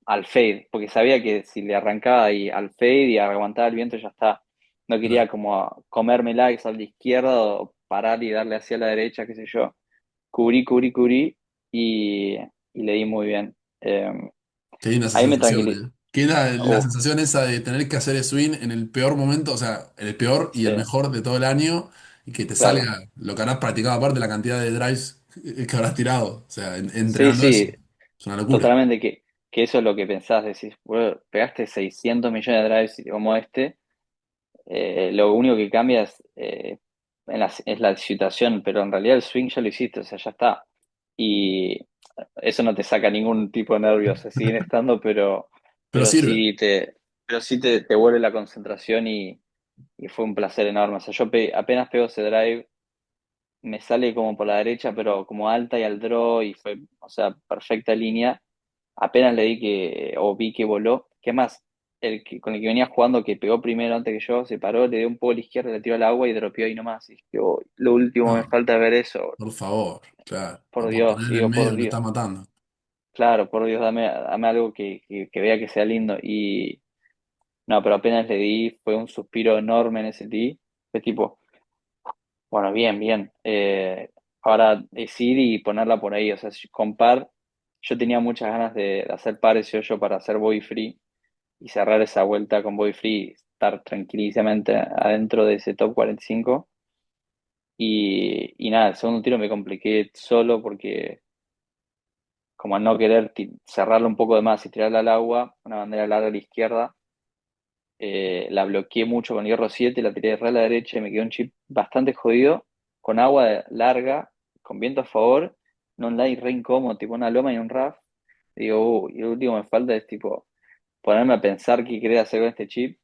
Speaker 1: al fade, porque sabía que si le arrancaba ahí al fade y aguantaba el viento ya está. No
Speaker 2: Claro.
Speaker 1: quería como comérmela y salir de izquierda o parar y darle hacia la derecha, qué sé yo. Cubrí y, y le di muy bien.
Speaker 2: Qué linda esa
Speaker 1: Ahí me
Speaker 2: sensación,
Speaker 1: tranquilicé.
Speaker 2: ¿eh? Qué linda la
Speaker 1: Uf,
Speaker 2: sensación esa de tener que hacer el swing en el peor momento, o sea, el peor y
Speaker 1: sí,
Speaker 2: el mejor de todo el año, y que te
Speaker 1: claro.
Speaker 2: salga lo que habrás practicado aparte, la cantidad de drives que habrás tirado, o sea,
Speaker 1: Sí,
Speaker 2: entrenando
Speaker 1: sí,
Speaker 2: eso. Es una locura.
Speaker 1: Totalmente que eso es lo que pensás, decís, "Bueno, pegaste 600 millones de drives como este, lo único que cambia es la situación, pero en realidad el swing ya lo hiciste, o sea, ya está. Y eso no te saca ningún tipo de nervios, se siguen estando,
Speaker 2: Pero
Speaker 1: pero
Speaker 2: sirve.
Speaker 1: sí te vuelve la concentración y fue un placer enorme. O sea, apenas pego ese drive, me sale como por la derecha, pero como alta y al draw, y fue, o sea, perfecta línea. Apenas le di o vi que voló. ¿Qué más? Con el que venía jugando, que pegó primero antes que yo, se paró, le dio un poco a la izquierda, le tiró al agua y dropeó ahí nomás. Y dije, "Oh, lo último me
Speaker 2: No,
Speaker 1: falta ver eso.
Speaker 2: por favor, claro.
Speaker 1: Por
Speaker 2: Por
Speaker 1: Dios,
Speaker 2: poner en el
Speaker 1: digo,
Speaker 2: medio
Speaker 1: por
Speaker 2: lo
Speaker 1: Dios.
Speaker 2: está matando.
Speaker 1: Claro, por Dios, dame algo que vea que sea lindo. Y no, pero apenas le di, fue un suspiro enorme en ese tee. Fue tipo, bueno, bien, bien. Ahora es ir y ponerla por ahí. O sea, con par, yo tenía muchas ganas de hacer pares yo para hacer bogey free y cerrar esa vuelta con bogey free y estar tranquilísimamente adentro de ese top 45. Y nada, el segundo tiro me compliqué solo porque, como al no querer cerrarlo un poco de más y tirarla al agua, una bandera larga a la izquierda, la bloqueé mucho con hierro 7, la tiré re a la derecha y me quedó un chip bastante jodido, con agua larga, con viento a favor, no un lie re incómodo, tipo una loma y un RAF. Digo, y lo último que me falta es tipo ponerme a pensar qué quería hacer con este chip.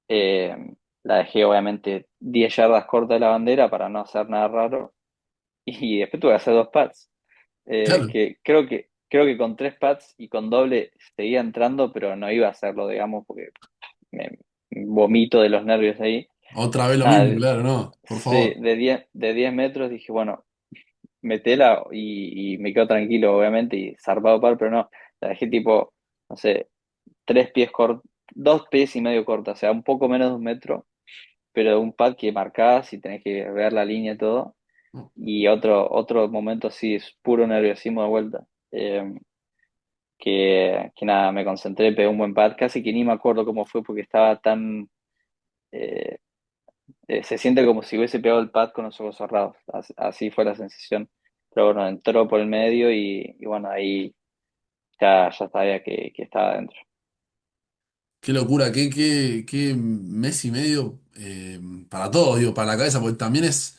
Speaker 1: Eh, la dejé obviamente 10 yardas corta de la bandera para no hacer nada raro. Y después tuve que hacer dos pads.
Speaker 2: Claro.
Speaker 1: Que creo que con tres pads y con doble seguía entrando, pero no iba a hacerlo, digamos, porque me vomito de los nervios ahí.
Speaker 2: Otra vez lo
Speaker 1: Nada,
Speaker 2: mismo, claro, no. Por
Speaker 1: sí,
Speaker 2: favor.
Speaker 1: de 10 metros dije, bueno, metela y me quedo tranquilo, obviamente, y zarpado par, pero no, la dejé tipo, no sé, 3 pies cortos, 2 pies y medio cortos, o sea, un poco menos de 1 metro, pero un pad que marcás y tenés que ver la línea y todo. Y otro momento sí, es puro nerviosismo de vuelta. Que nada, me concentré, pegué un buen pad, casi que ni me acuerdo cómo fue porque estaba tan... eh, se siente como si hubiese pegado el pad con los ojos cerrados, así fue la sensación. Pero bueno, entró por el medio y bueno, ahí ya sabía que estaba dentro.
Speaker 2: Qué locura, qué mes y medio para todos, digo, para la cabeza, porque también es.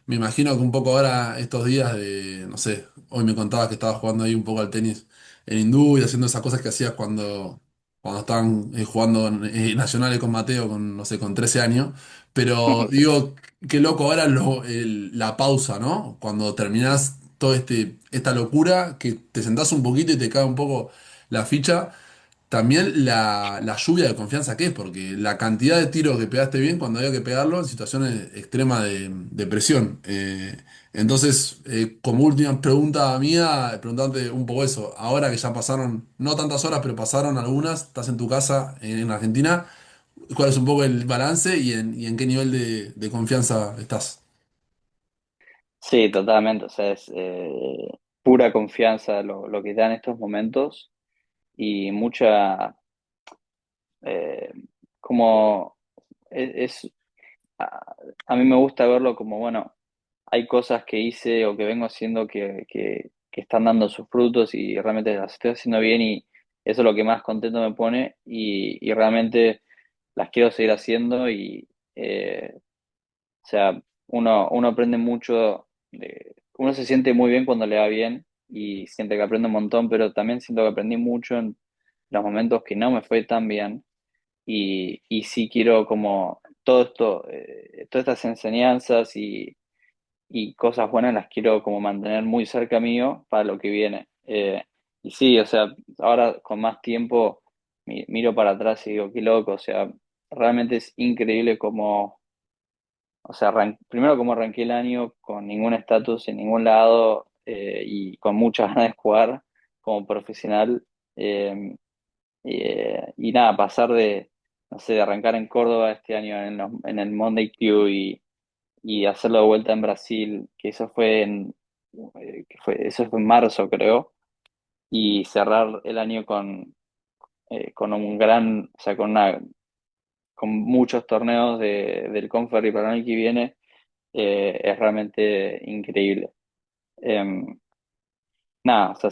Speaker 2: Me imagino que un poco ahora, estos días de, no sé, hoy me contabas que estabas jugando ahí un poco al tenis en hindú y haciendo esas cosas que hacías cuando estaban jugando en, nacionales con Mateo, con, no sé, con 13 años. Pero digo, qué loco ahora la pausa, ¿no? Cuando terminás todo esta locura, que te sentás un poquito y te cae un poco la ficha. También la lluvia de confianza que es, porque la cantidad de tiros que pegaste bien cuando había que pegarlo en situaciones extremas de presión. Entonces, como última pregunta mía, preguntarte un poco eso. Ahora que ya pasaron, no tantas horas, pero pasaron algunas, estás en tu casa en Argentina, ¿cuál es un poco el balance y en qué nivel de confianza estás?
Speaker 1: Sí, totalmente, o sea, es pura confianza lo que da en estos momentos y mucha, eh, como, es, a, a mí me gusta verlo como, bueno, hay cosas que hice o que vengo haciendo que están dando sus frutos y realmente las estoy haciendo bien y eso es lo que más contento me pone y realmente las quiero seguir haciendo y, o sea, uno aprende mucho, uno se siente muy bien cuando le va bien y siente que aprende un montón, pero también siento que aprendí mucho en los momentos que no me fue tan bien y sí quiero como todo esto, todas estas enseñanzas y cosas buenas las quiero como mantener muy cerca mío para lo que viene. Y sí, o sea, ahora con más tiempo miro para atrás y digo, qué loco, o sea, realmente es increíble como, o sea, primero como arranqué el año con ningún estatus en ningún lado y con muchas ganas de jugar como profesional. Y nada, pasar de, no sé, de arrancar en Córdoba este año en el Monday Q y hacerlo de vuelta en Brasil, que eso fue eso fue en marzo, creo, y cerrar el año con un gran, o sea, con muchos torneos del Conferry para el año que viene, es realmente increíble. Em, Nada, o sea,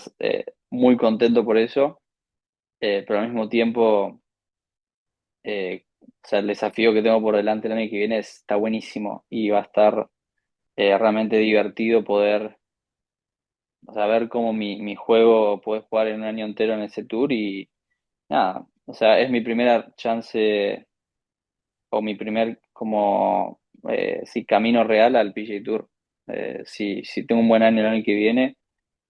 Speaker 1: muy contento por eso, pero al mismo tiempo, o sea, el desafío que tengo por delante el año que viene está buenísimo y va a estar realmente divertido poder, o sea, ver cómo mi juego puede jugar en un año entero en ese tour y nada, o sea, es mi primera chance o mi primer como sí, camino real al PGA Tour. Si tengo un buen año el año que viene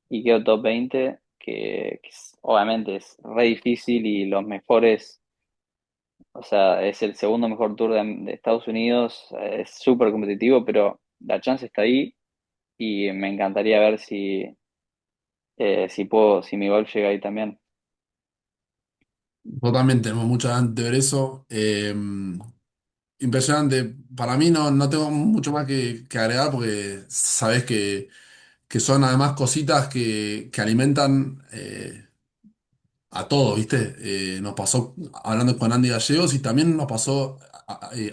Speaker 1: y quedo top 20 obviamente es re difícil y los mejores, o sea, es el segundo mejor tour de Estados Unidos, es súper competitivo, pero la chance está ahí y me encantaría ver si puedo, si mi golf llega ahí también.
Speaker 2: Totalmente, tenemos muchas ganas de ver eso. Impresionante. Para mí no tengo mucho más que agregar porque sabes que son además cositas que alimentan a todos, ¿viste? Nos pasó hablando con Andy Gallegos y también nos pasó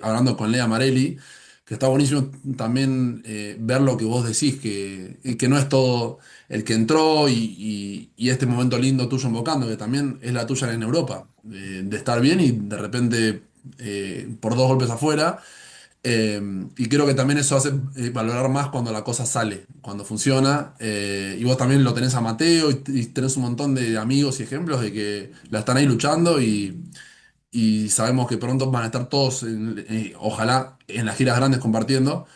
Speaker 2: hablando con Lea Marelli, que está buenísimo también ver lo que vos decís, que no es todo el que entró y este momento lindo tuyo en Bocando, que también es la tuya en Europa, de estar bien y de repente por dos golpes afuera. Eh, y creo que también eso hace valorar más cuando la cosa sale, cuando funciona. Y vos también lo tenés a Mateo y tenés un montón de amigos y ejemplos de que la están ahí luchando y sabemos que pronto van a estar todos, ojalá, en las giras grandes compartiendo.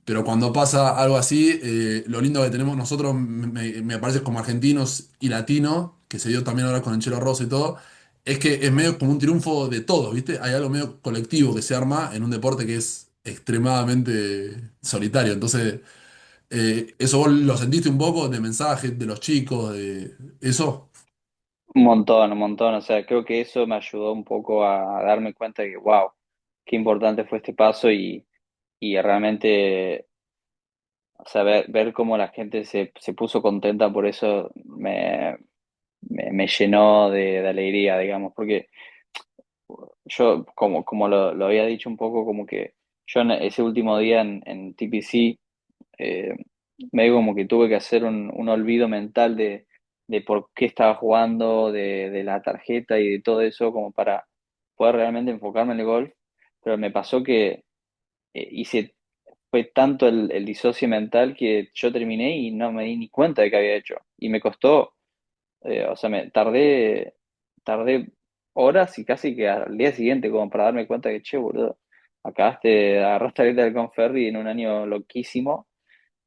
Speaker 2: Pero cuando pasa algo así, lo lindo que tenemos nosotros, me parece como argentinos y latinos, que se dio también ahora con el Chelo Rosa y todo, es que es medio como un triunfo de todos, ¿viste? Hay algo medio colectivo que se arma en un deporte que es extremadamente solitario. Entonces, eso vos lo sentiste un poco de mensajes de los chicos, de eso.
Speaker 1: Un montón, un montón. O sea, creo que eso me ayudó un poco a darme cuenta de que, wow, qué importante fue este paso y realmente, o sea, ver cómo la gente se puso contenta por eso me llenó de alegría, digamos, porque yo, como lo había dicho un poco, como que yo en ese último día en TPC, eh, medio como que tuve que hacer un olvido mental de por qué estaba jugando, de la tarjeta y de todo eso, como para poder realmente enfocarme en el golf. Pero me pasó que fue tanto el disocio mental que yo terminé y no me di ni cuenta de que había hecho. Y me costó, o sea, tardé horas y casi que al día siguiente como para darme cuenta que, che, boludo, agarraste la del Conferri en un año loquísimo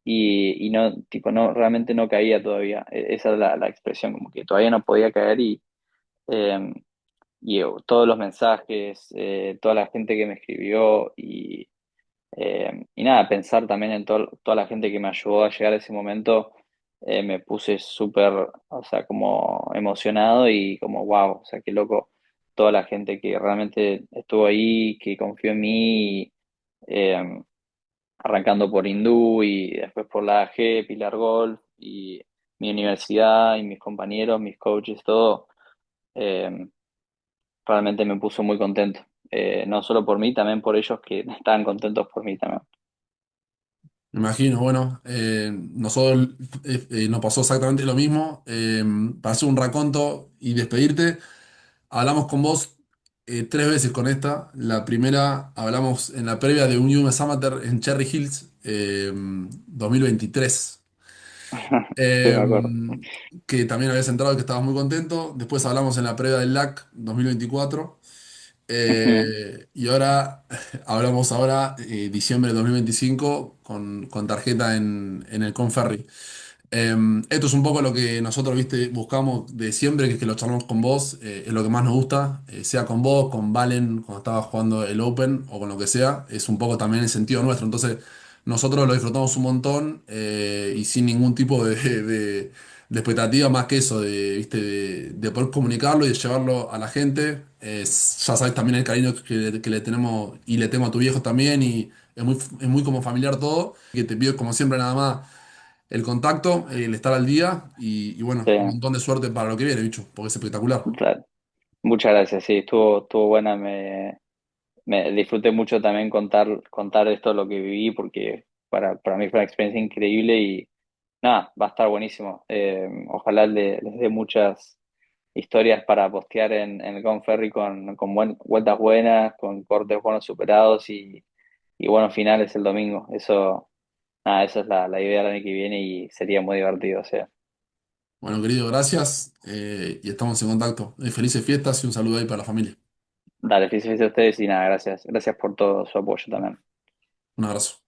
Speaker 1: y no, tipo, no, realmente no caía todavía. Esa es la expresión, como que todavía no podía caer eh, todos los mensajes, toda la gente que me escribió y nada, pensar también en toda la gente que me ayudó a llegar a ese momento, me puse súper, o sea, como emocionado y como, wow, o sea, qué loco toda la gente que realmente estuvo ahí, que confió en mí. eh, Arrancando por Hindú y después por la AG, Pilar Golf y mi universidad y mis compañeros, mis coaches, todo, eh, realmente me puso muy contento. No solo por mí, también por ellos que estaban contentos por mí también.
Speaker 2: Me imagino, bueno, nosotros nos pasó exactamente lo mismo. Para hacer un raconto y despedirte, hablamos con vos tres veces con esta. La primera hablamos en la previa de un US Amateur en Cherry Hills 2023.
Speaker 1: Sí,
Speaker 2: eh,
Speaker 1: me acuerdo.
Speaker 2: que también habías entrado y que estabas muy contento. Después hablamos en la previa del LAC 2024. Y ahora hablamos ahora, diciembre de 2025, con tarjeta en el Conferry. Esto es un poco lo que nosotros, viste, buscamos de siempre, que es que lo charlamos con vos, es lo que más nos gusta, sea con vos, con Valen, cuando estaba jugando el Open o con lo que sea, es un poco también el sentido nuestro. Entonces, nosotros lo disfrutamos un montón y sin ningún tipo de expectativa más que eso, viste, de poder comunicarlo y de llevarlo a la gente. Ya sabes también el cariño que le tenemos y le tengo a tu viejo también y es muy como familiar todo. Que te pido como siempre nada más el contacto, el estar al día y
Speaker 1: Sí,
Speaker 2: bueno, un montón de suerte para lo que viene, bicho, porque es espectacular.
Speaker 1: claro. Muchas gracias, sí, estuvo buena, me disfruté mucho también contar esto, lo que viví, porque para mí fue una experiencia increíble nada, va a estar buenísimo. Ojalá les dé muchas historias para postear en el Conferry con vueltas buenas, con cortes buenos superados y buenos finales el domingo. Eso, nada, esa es la idea del año que viene y sería muy divertido, o sea.
Speaker 2: Bueno, querido, gracias y estamos en contacto. Felices fiestas y un saludo ahí para la familia.
Speaker 1: Dale, felicidades a ustedes y nada, gracias. Gracias por todo su apoyo también.
Speaker 2: Un abrazo.